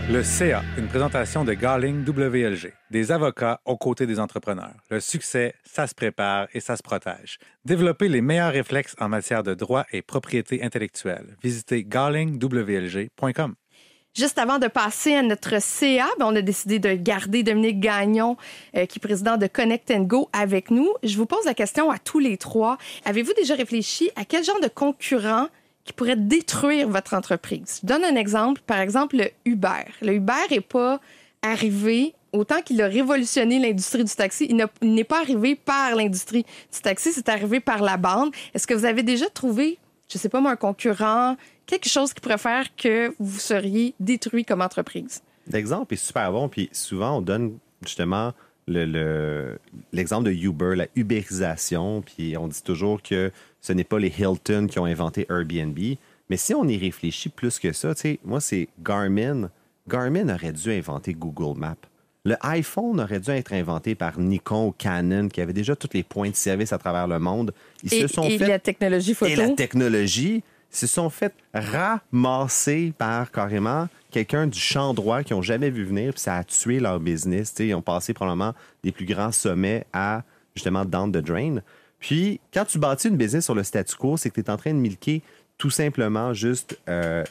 Le CA, une présentation de Garling WLG, des avocats aux côtés des entrepreneurs. Le succès, ça se prépare et ça se protège. Développez les meilleurs réflexes en matière de droit et propriété intellectuelle. Visitez garlingwlg.com. Juste avant de passer à notre CA, on a décidé de garder Dominique Gagnon, qui est président de Connect & Go, avec nous. Je vous pose la question à tous les trois. Avez-vous déjà réfléchi à quel genre de concurrent qui pourrait détruire votre entreprise? Je donne un exemple. Par exemple, le Uber. Le Uber n'est pas arrivé, autant qu'il a révolutionné l'industrie du taxi, il n'est pas arrivé par l'industrie du taxi, c'est arrivé par la bande. Est-ce que vous avez déjà trouvé, je ne sais pas moi, un concurrent, quelque chose qui pourrait faire que vous seriez détruit comme entreprise? L'exemple est super bon, puis souvent, on donne justement l'exemple de Uber, la ubérisation, puis on dit toujours que ce n'est pas les Hilton qui ont inventé Airbnb. Mais si on y réfléchit plus que ça, tu sais, moi, c'est Garmin. Garmin aurait dû inventer Google Maps. Le iPhone aurait dû être inventé par Nikon ou Canon, qui avaient déjà tous les points de service à travers le monde. La technologie photo. Et la technologie se sont fait ramasser par carrément quelqu'un du champ droit qu'ils n'ont jamais vu venir, puis ça a tué leur business. T'sais, ils ont passé probablement des plus grands sommets à, justement, down the drain. Puis, quand tu bâtis une business sur le statu quo, c'est que tu es en train de milquer tout simplement juste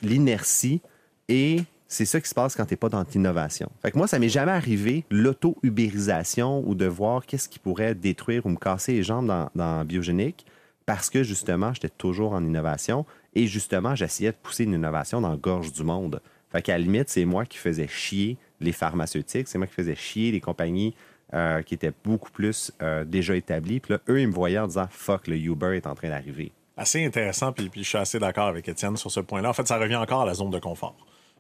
l'inertie, et c'est ça qui se passe quand tu n'es pas dans l'innovation. Fait que moi, ça m'est jamais arrivé, l'auto-ubérisation, ou de voir qu'est-ce qui pourrait détruire ou me casser les jambes dans Biogénique, parce que, justement, j'étais toujours en innovation, et justement, j'essayais de pousser une innovation dans la gorge du monde. Fait qu'à la limite, c'est moi qui faisais chier les pharmaceutiques, c'est moi qui faisais chier les compagnies qui étaient beaucoup plus déjà établies. Puis là, eux, ils me voyaient en disant « Fuck, le Uber est en train d'arriver ». Assez intéressant, puis je suis assez d'accord avec Étienne sur ce point-là. En fait, ça revient encore à la zone de confort.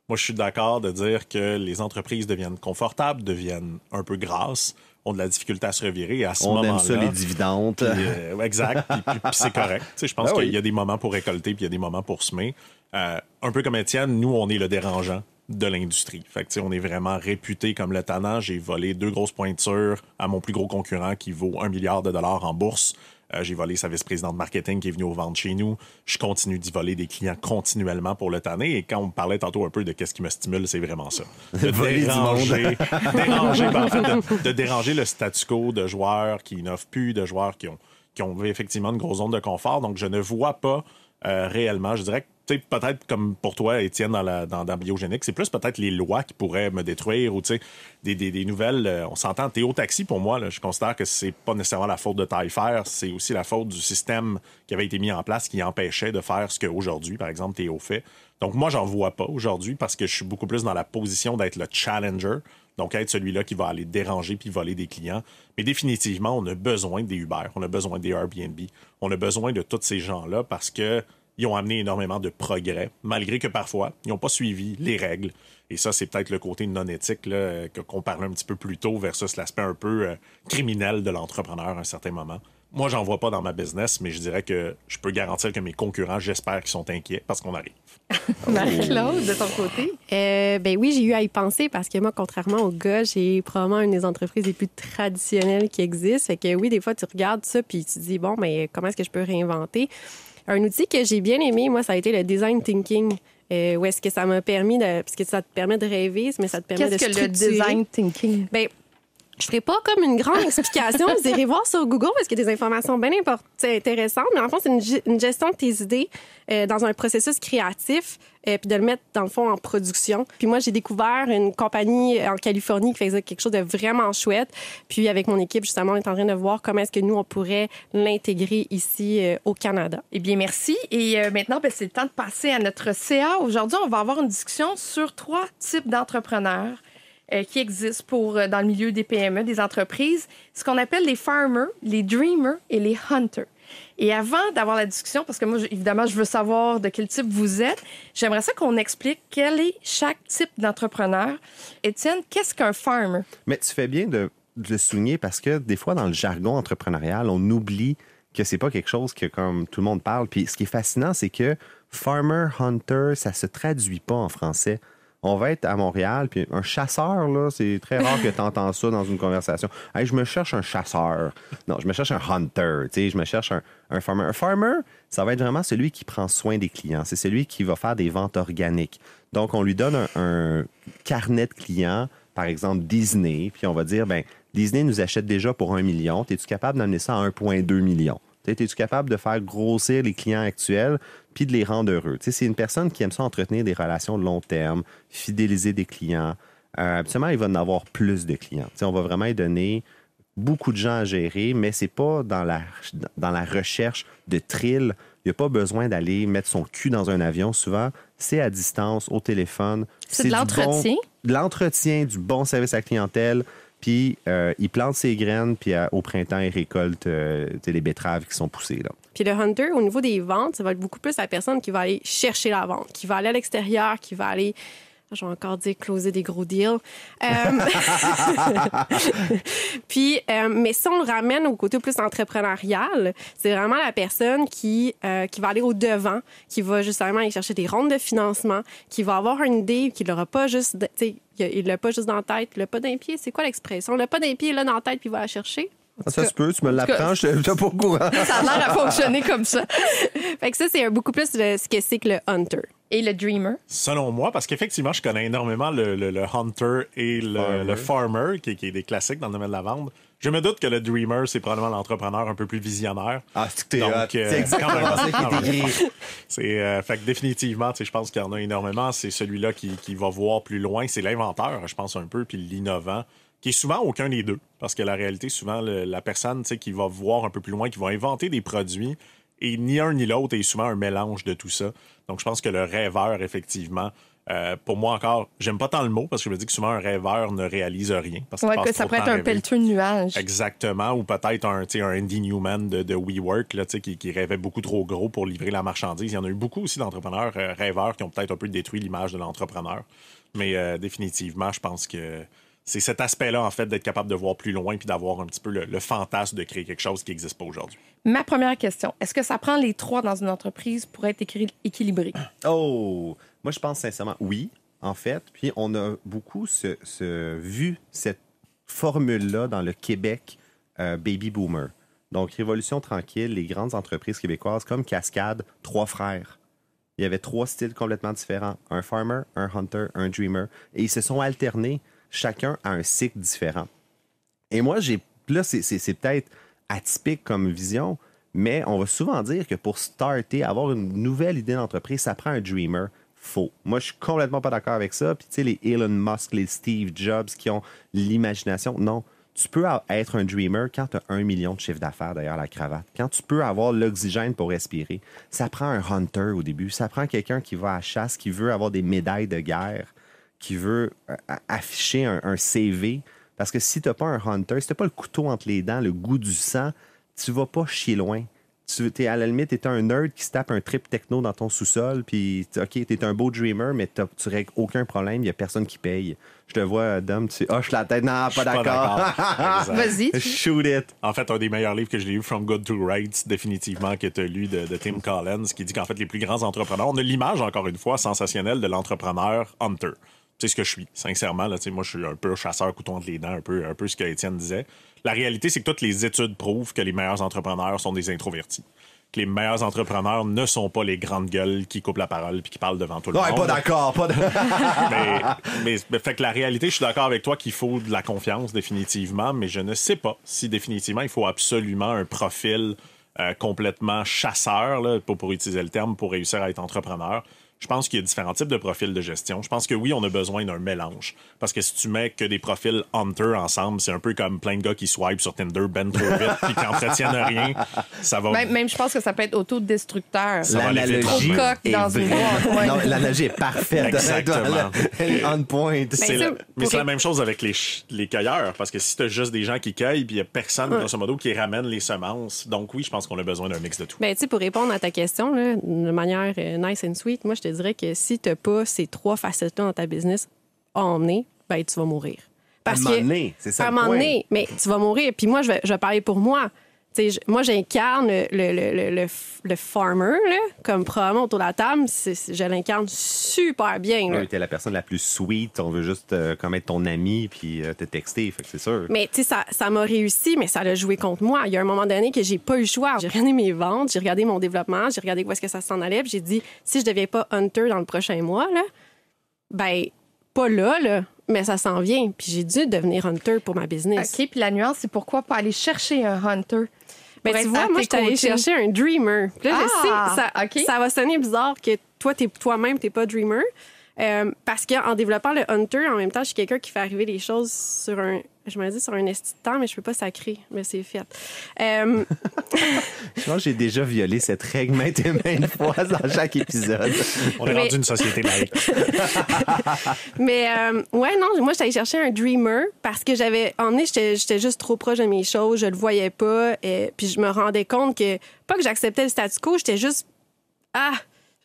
Moi, je suis d'accord de dire que les entreprises deviennent confortables, deviennent un peu grasses, ont de la difficulté à se revirer. Et à ce moment-là, on aime ça, les dividendes. Puis, exact, puis c'est correct. Tu sais, je pense qu'il y a des moments pour récolter, puis il y a des moments pour semer. Un peu comme Étienne, nous, on est le dérangeant de l'industrie. Fait que, tu sais, on est vraiment réputé comme le tannant. J'ai volé 2 grosses pointures à mon plus gros concurrent qui vaut $1 milliard en bourse. J'ai volé sa vice-présidente marketing qui est venue au vendre chez nous. Je continue d'y voler des clients continuellement pour le tanner. Et quand on me parlait tantôt un peu de qu'est-ce qui me stimule, c'est vraiment ça. De déranger le statu quo de joueurs qui n'offrent plus, de joueurs qui ont effectivement une grosse zone de confort. Donc, je ne vois pas réellement, je dirais que peut-être comme pour toi, Étienne, dans Biogénique, c'est plus peut-être les lois qui pourraient me détruire ou des nouvelles. On s'entend, Théo Taxi, pour moi, là, je considère que c'est pas nécessairement la faute de Taillefer, c'est aussi la faute du système qui avait été mis en place qui empêchait de faire ce qu'aujourd'hui, par exemple, Théo fait. Donc moi, j'en vois pas aujourd'hui parce que je suis beaucoup plus dans la position d'être le challenger, donc être celui-là qui va aller déranger puis voler des clients. Mais définitivement, on a besoin des Uber, on a besoin des Airbnb, on a besoin de tous ces gens-là parce que ils ont amené énormément de progrès, malgré que parfois, ils n'ont pas suivi les règles. Et ça, c'est peut-être le côté non éthique là, qu'on parlait un petit peu plus tôt versus l'aspect un peu criminel de l'entrepreneur à un certain moment. Moi, j'en vois pas dans ma business, mais je dirais que je peux garantir que mes concurrents, j'espère qu'ils sont inquiets parce qu'on arrive. Marie-Claude, de ton côté? Ben oui, j'ai eu à y penser parce que moi, contrairement aux gars, j'ai probablement une des entreprises les plus traditionnelles qui existent. Fait que oui, des fois, tu regardes ça puis tu te dis, bon, mais comment est-ce que je peux réinventer? Un outil que j'ai bien aimé, moi, ça a été le design thinking. Où est-ce que ça m'a permis de... Parce que ça te permet de rêver, mais ça te permet de structurer. Qu'est-ce que le design thinking? Ben, je ferai pas comme une grande explication. Vous irez voir sur Google parce qu'il y a des informations bien intéressantes. Mais en fond, c'est une gestion de tes idées dans un processus créatif puis de le mettre, dans le fond, en production. Puis moi, j'ai découvert une compagnie en Californie qui faisait quelque chose de vraiment chouette. Puis avec mon équipe, justement, on est en train de voir comment est-ce que nous, on pourrait l'intégrer ici au Canada. Eh bien, merci. Et maintenant, c'est le temps de passer à notre CA. Aujourd'hui, on va avoir une discussion sur 3 types d'entrepreneurs qui existent dans le milieu des PME, des entreprises, ce qu'on appelle les farmers, les dreamers et les hunters. Et avant d'avoir la discussion, parce que moi, évidemment, je veux savoir de quel type vous êtes, j'aimerais ça qu'on explique quel est chaque type d'entrepreneur. Étienne, qu'est-ce qu'un farmer? Mais tu fais bien de le souligner parce que des fois, dans le jargon entrepreneurial, on oublie que c'est pas quelque chose que comme tout le monde parle. Puis ce qui est fascinant, c'est que farmer, hunter, ça se traduit pas en français. On va être à Montréal, puis un chasseur, là, c'est très rare que tu entends ça dans une conversation. Hey, je me cherche un chasseur. Non, je me cherche un hunter. Je me cherche un farmer. Un farmer, ça va être vraiment celui qui prend soin des clients. C'est celui qui va faire des ventes organiques. Donc, on lui donne un carnet de clients, par exemple Disney, puis on va dire, ben Disney nous achète déjà pour 1 million. Es-tu capable d'amener ça à 1,2 million? Es-tu capable de faire grossir les clients actuels puis de les rendre heureux? C'est une personne qui aime ça entretenir des relations de long terme, fidéliser des clients. Habituellement, il va en avoir plus de clients. On va vraiment lui donner beaucoup de gens à gérer, mais c'est pas dans la recherche de thrill. Il n'y a pas besoin d'aller mettre son cul dans un avion. Souvent, c'est à distance, au téléphone. C'est de l'entretien? De l'entretien, du bon service à la clientèle. Puis, il plante ses graines, puis au printemps, il récolte les betteraves qui sont poussées. Là. Puis le hunter, au niveau des ventes, ça va être beaucoup plus la personne qui va aller chercher la vente, qui va aller à l'extérieur, qui va aller... Je vais encore dire closer des gros deals. Puis, mais si on le ramène au côté plus entrepreneurial, c'est vraiment la personne qui va aller au-devant, qui va justement aller chercher des rondes de financement, qui va avoir une idée, qui l'aura pas juste... Il l'a pas juste dans la tête, il l'a pas d'un pied. C'est quoi l'expression? Il l'a pas d'un pied, il l'a dans la tête, puis il va la chercher. Ça se peut, tu me l'apprends, je n'étais pas au courant. Ça a l'air à fonctionner comme ça. Fait que ça, c'est beaucoup plus ce que c'est que le hunter. Et le dreamer? Selon moi, parce qu'effectivement, je connais énormément le hunter et le farmer, qui est des classiques dans le domaine de la vente. Je me doute que le dreamer, c'est probablement l'entrepreneur un peu plus visionnaire. Ah, c'est exactement ça qui est écrit. Fait que définitivement, je pense qu'il y en a énormément. C'est celui-là qui va voir plus loin. C'est l'inventeur, je pense, un peu, puis l'innovant, qui est souvent aucun des deux. Parce que la réalité, souvent, la personne qui va voir un peu plus loin, qui va inventer des produits, et ni un ni l'autre est souvent un mélange de tout ça. Donc, je pense que le rêveur, effectivement, pour moi encore, j'aime pas tant le mot parce que je me dis que souvent un rêveur ne réalise rien. Oui, que ça pourrait être un pelleteux de nuages. Exactement, ou peut-être un Andy Newman de WeWork là, qui rêvait beaucoup trop gros pour livrer la marchandise. Il y en a eu beaucoup aussi d'entrepreneurs rêveurs qui ont peut-être un peu détruit l'image de l'entrepreneur. Mais définitivement, je pense que c'est cet aspect-là, en fait, d'être capable de voir plus loin puis d'avoir un petit peu le fantasme de créer quelque chose qui n'existe pas aujourd'hui. Ma première question, est-ce que ça prend les 3 dans une entreprise pour être équilibré? Oh! Moi, je pense sincèrement oui, en fait. Puis on a beaucoup vu cette formule-là dans le Québec baby boomer. Donc, Révolution tranquille, les grandes entreprises québécoises comme Cascade, 3 frères. Il y avait 3 styles complètement différents. Un farmer, un hunter, un dreamer. Et ils se sont alternés. Chacun a un cycle différent. Et moi, là, c'est peut-être atypique comme vision, mais on va souvent dire que pour starter, avoir une nouvelle idée d'entreprise, ça prend un dreamer. Faux. Moi, je suis complètement pas d'accord avec ça. Puis, tu sais, les Elon Musk, les Steve Jobs qui ont l'imagination. Non, tu peux être un dreamer quand tu as 1 million de chiffre d'affaires derrière la cravate. Quand tu peux avoir l'oxygène pour respirer. Ça prend un hunter au début. Ça prend quelqu'un qui va à la chasse, qui veut avoir des médailles de guerre, qui veut afficher un CV. Parce que si tu n'as pas un hunter, si tu n'as pas le couteau entre les dents, le goût du sang, tu vas pas chier loin. À la limite, tu es un nerd qui se tape un trip techno dans ton sous-sol, puis OK, tu es un beau dreamer, mais tu règles aucun problème, il n'y a personne qui paye. Je te vois, Dom, tu hoches la tête. Non, pas d'accord. Vas-y. Shoot it. En fait, un des meilleurs livres que je l'ai lu, From Good to Great, définitivement, que tu as lu de Tim Collins, qui dit qu'en fait, les plus grands entrepreneurs, on a l'image, encore une fois, sensationnelle de l'entrepreneur hunter. C'est ce que je suis, sincèrement. Là, moi, je suis un peu chasseur, couteau entre les dents, un peu ce que Étienne disait. La réalité, c'est que toutes les études prouvent que les meilleurs entrepreneurs sont des introvertis. Que les meilleurs entrepreneurs ne sont pas les grandes gueules qui coupent la parole puis qui parlent devant tout le monde. Pas d'accord. mais fait que la réalité, je suis d'accord avec toi qu'il faut de la confiance, définitivement, mais je ne sais pas si définitivement il faut absolument un profil complètement chasseur, là, pour utiliser le terme, pour réussir à être entrepreneur. Je pense qu'il y a différents types de profils de gestion. Je pense que oui, on a besoin d'un mélange. Parce que si tu mets que des profils hunter ensemble, c'est un peu comme plein de gars qui swipent sur Tinder ben trop vite puis qui n'entretiennent rien. Ça va... Même, je pense que ça peut être autodestructeur. L'analogie est dans une boîte. Ouais. Non, l'analogie est parfaite. Exactement. Elle est on point. Mais c'est la même chose avec les cueilleurs. Parce que si tu as juste des gens qui cueillent puis il n'y a personne, grosso modo, qui ramène les semences. Donc oui, je pense qu'on a besoin d'un mix de tout. Ben, tu sais, pour répondre à ta question, là, de manière nice and sweet, moi, je te dirais que si tu n'as pas ces 3 facettes-là dans ta business à emmener, ben, tu vas mourir. Parce à un moment donné, c'est ça. À un moment donné, mais tu vas mourir. Puis moi, je vais parler pour moi. Moi, j'incarne le farmer, là, comme probablement autour de la table. Je l'incarne super bien. Là. Oui, t'es la personne la plus sweet. On veut juste comme être ton ami puis te texter, fait que c'est sûr. Mais tu sais, ça m'a réussi, mais ça l'a joué contre moi. Il y a un moment donné que j'ai pas eu le choix. J'ai regardé mes ventes, j'ai regardé mon développement, j'ai regardé où est-ce que ça s'en allait, puis j'ai dit, si je deviens pas hunter dans le prochain mois, là, ben, pas là, mais ça s'en vient. Puis j'ai dû devenir hunter pour ma business. OK, puis la nuance, c'est pourquoi pas aller chercher un hunter? Ben, tu vois, moi, je suis allée chercher un dreamer. Puis là, je sais, ça va sonner bizarre que toi-même, t'es pas dreamer. Parce qu'en développant le hunter, en même temps, je suis quelqu'un qui fait arriver les choses sur un esti de temps, mais je peux pas sacrer. Mais c'est fait. Je pense que j'ai déjà violé cette règle maintes et maintes fois dans chaque épisode. On est rendu une société laïque. Mais ouais, non, moi, je suis allée chercher un dreamer parce que j'étais juste trop proche de mes choses, je le voyais pas. Puis je me rendais compte que, pas que j'acceptais le statu quo, j'étais juste...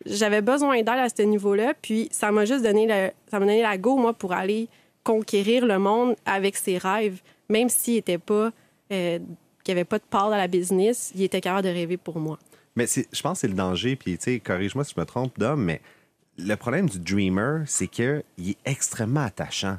J'avais besoin d'aide à ce niveau-là, puis ça m'a juste donné la go, moi, pour aller conquérir le monde avec ses rêves, même s'il était pas... qu'il n'y avait pas de part dans la business, il était capable de rêver pour moi. Mais je pense que c'est le danger, puis tu sais, corrige-moi si je me trompe, Dom, mais le problème du dreamer, c'est qu'il est extrêmement attachant.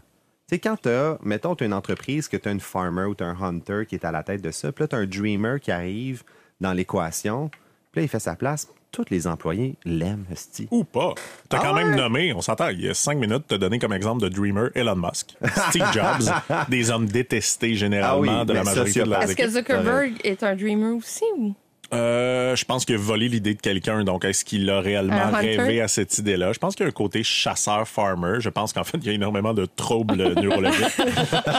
Tu sais, quand mettons, tu as une entreprise, que tu as une farmer ou tu as un hunter qui est à la tête de ça, puis là, tu as un dreamer qui arrive dans l'équation, puis là, il fait sa place. Tous les employés l'aiment, esti. Ou pas. T'as quand même nommé, on s'entend, il y a 5 minutes, t'as donné comme exemple de dreamer Elon Musk, Steve Jobs, des hommes détestés généralement de la majorité de leurs équipes. Est-ce que Zuckerberg est un dreamer aussi ou... Je pense qu'il a volé l'idée de quelqu'un, donc est-ce qu'il a réellement rêvé à cette idée-là? Je pense qu'il y a un côté chasseur-farmer. Je pense qu'en fait, il y a énormément de troubles neurologiques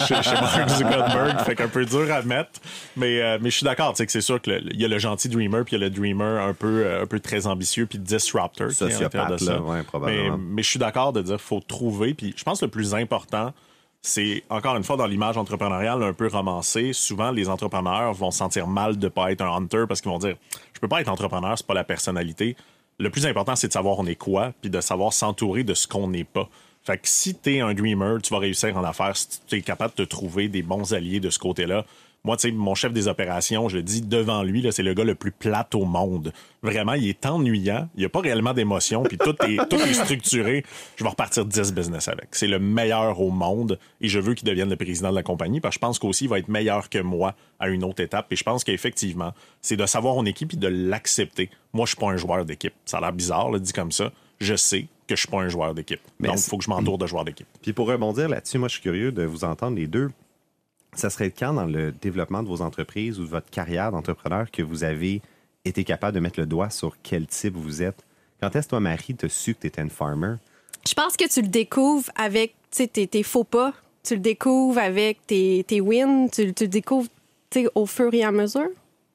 chez Mark Zuckerberg, fait qu'un peu dur à mettre. Mais je suis d'accord, que c'est sûr qu'il y a le gentil dreamer, puis il y a le dreamer un peu très ambitieux, puis disruptor. Sociopathe, là, ouais, probablement. Mais je suis d'accord de dire qu'il faut trouver, puis je pense que le plus important, c'est, encore une fois, dans l'image entrepreneuriale un peu romancée, souvent, les entrepreneurs vont se sentir mal de ne pas être un hunter parce qu'ils vont dire « Je peux pas être entrepreneur, c'est pas la personnalité. » Le plus important, c'est de savoir on est quoi puis de savoir s'entourer de ce qu'on n'est pas. Fait que si tu es un dreamer, tu vas réussir en affaires si tu es capable de te trouver des bons alliés de ce côté-là. Moi, tu sais, mon chef des opérations, je le dis devant lui, là, c'est le gars le plus plate au monde. Vraiment, il est ennuyant. Il n'y a pas réellement d'émotion. Puis tout est structuré. Je vais repartir 10 business avec. C'est le meilleur au monde. Et je veux qu'il devienne le président de la compagnie parce que je pense qu'aussi, il va être meilleur que moi à une autre étape. Et je pense qu'effectivement, c'est de savoir on équipe et de l'accepter. Moi, je suis pas un joueur d'équipe. Ça a l'air bizarre, là, dit comme ça. Je sais que je suis pas un joueur d'équipe. Donc, il faut que je m'entoure de joueurs d'équipe. Puis pour rebondir là-dessus, moi, je suis curieux de vous entendre les deux. Ça serait quand dans le développement de vos entreprises ou de votre carrière d'entrepreneur que vous avez été capable de mettre le doigt sur quel type vous êtes? Quand est-ce que toi, Marie, t'as su que tu étais une farmer? Je pense que tu le découvres avec tes faux pas. Tu le découvres avec tes wins. Tu le découvres au fur et à mesure.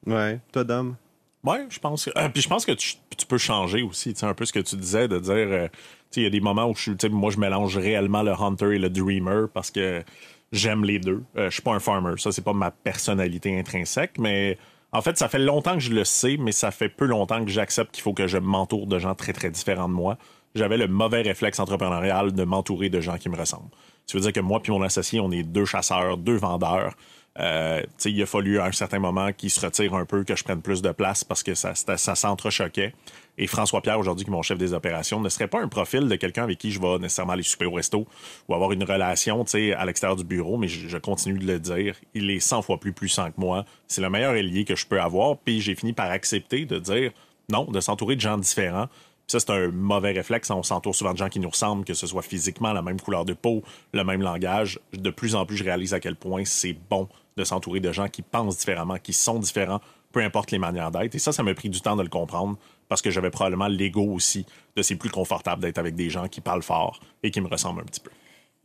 Ouais. Toi, Dom? Oui, je pense que. Puis je pense que tu peux changer aussi. Un peu ce que tu disais, de dire. Il y a des moments où moi, je mélange réellement le hunter et le dreamer parce que j'aime les deux. Je suis pas un farmer. Ça, c'est pas ma personnalité intrinsèque, mais en fait, ça fait longtemps que je le sais, mais ça fait peu longtemps que j'accepte qu'il faut que je m'entoure de gens très, très différents de moi. J'avais le mauvais réflexe entrepreneurial de m'entourer de gens qui me ressemblent. Ça veut dire que moi puis mon associé, on est 2 chasseurs, 2 vendeurs. Il a fallu à un certain moment qu'il se retire un peu, que je prenne plus de place parce que ça s'entrechoquait. Et François-Pierre, aujourd'hui, qui est mon chef des opérations, ne serait pas un profil de quelqu'un avec qui je vais nécessairement aller souper au resto ou avoir une relation à l'extérieur du bureau, mais je continue de le dire. Il est 100 fois plus puissant que moi. C'est le meilleur allié que je peux avoir. Puis j'ai fini par accepter de dire non, de s'entourer de gens différents. Puis ça, c'est un mauvais réflexe. On s'entoure souvent de gens qui nous ressemblent, que ce soit physiquement, la même couleur de peau, le même langage. De plus en plus, je réalise à quel point c'est bon de s'entourer de gens qui pensent différemment, qui sont différents, peu importe les manières d'être. Et ça m'a pris du temps de le comprendre parce que j'avais probablement l'ego aussi de c'est plus confortable d'être avec des gens qui parlent fort et qui me ressemblent un petit peu.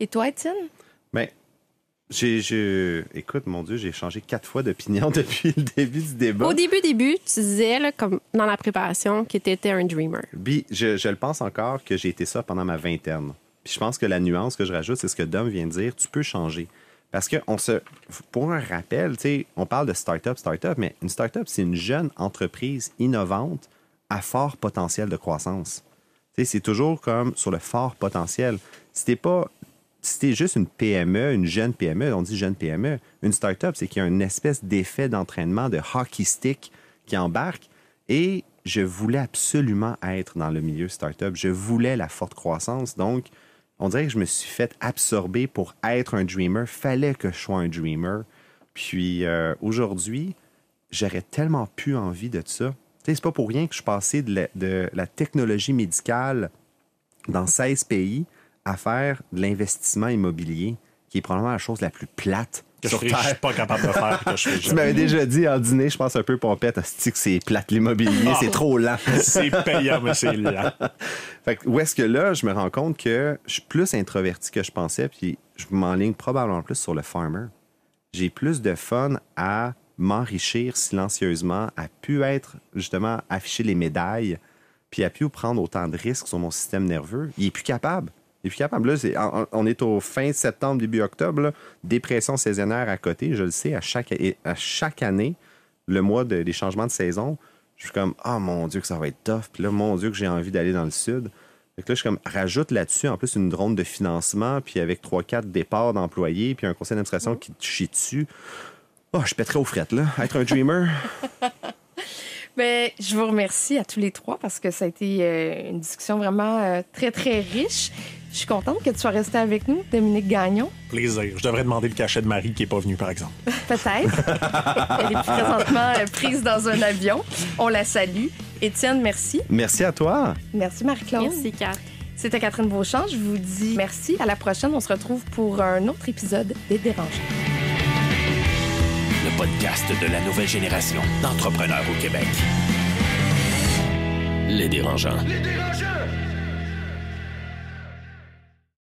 Et toi, Étienne? Bien, écoute, mon Dieu, j'ai changé 4 fois d'opinion depuis le début du débat. Au début, tu disais, là, comme dans la préparation, que tu étais un dreamer. Puis, je le pense encore que j'ai été ça pendant ma vingtaine. Puis je pense que la nuance que je rajoute, c'est ce que Dom vient de dire, tu peux changer. Parce que pour un rappel, on parle de start-up, mais une start-up, c'est une jeune entreprise innovante à fort potentiel de croissance. C'est toujours comme sur le fort potentiel. Si t'es pas si t'es juste une PME, une jeune PME, on dit jeune PME, une start-up, c'est qu'il y a une espèce d'effet d'entraînement, de hockey stick qui embarque. Et je voulais absolument être dans le milieu start-up. Je voulais la forte croissance. Donc, on dirait que je me suis fait absorber pour être un dreamer. Fallait que je sois un dreamer. Puis aujourd'hui, j'aurais tellement plus envie de ça. Tu sais, c'est pas pour rien que je suis passé de la technologie médicale dans 16 pays à faire de l'investissement immobilier, qui est probablement la chose la plus plate que sur je Terre. suis pas capable de faire. Que je fais Tu m'avais déjà dit en dîner, je pense un peu pompette, hostie que c'est plate l'immobilier, c'est trop lent. C'est payant, mais c'est lent. Fait que où est-ce que là, je me rends compte que je suis plus introverti que je pensais, puis je m'enligne probablement plus sur le farmer. J'ai plus de fun à m'enrichir silencieusement, à pu être, justement, afficher les médailles, puis à pu prendre autant de risques sur mon système nerveux. Il est plus capable. Il est plus capable. Là, on est au fin septembre, début octobre, là, dépression saisonnière à côté. Je le sais, à chaque année, le mois des changements de saison, je suis comme, ah, mon Dieu, que ça va être tough. Puis là, mon Dieu, que j'ai envie d'aller dans le sud. Fait que là, je suis comme, rajoute là-dessus, en plus, une drone de financement, puis avec 3-4 départs d'employés, puis un conseil d'administration qui te chie dessus. Oh, je pèterais aux frettes, là. Être un dreamer. Bien, je vous remercie à tous les trois parce que ça a été une discussion vraiment très, très riche. Je suis contente que tu sois resté avec nous, Dominique Gagnon. Plaisir. Je devrais demander le cachet de Marie qui n'est pas venue, par exemple. Peut-être. Elle est présentement prise dans un avion. On la salue. Étienne, merci. Merci à toi. Merci, Marie-Claude. Merci, Kat. C'était Catherine Beauchamp. Je vous dis merci. À la prochaine. On se retrouve pour un autre épisode des Dérangeants. Le podcast de la nouvelle génération d'entrepreneurs au Québec. Les Dérangeants. Les Dérangeants!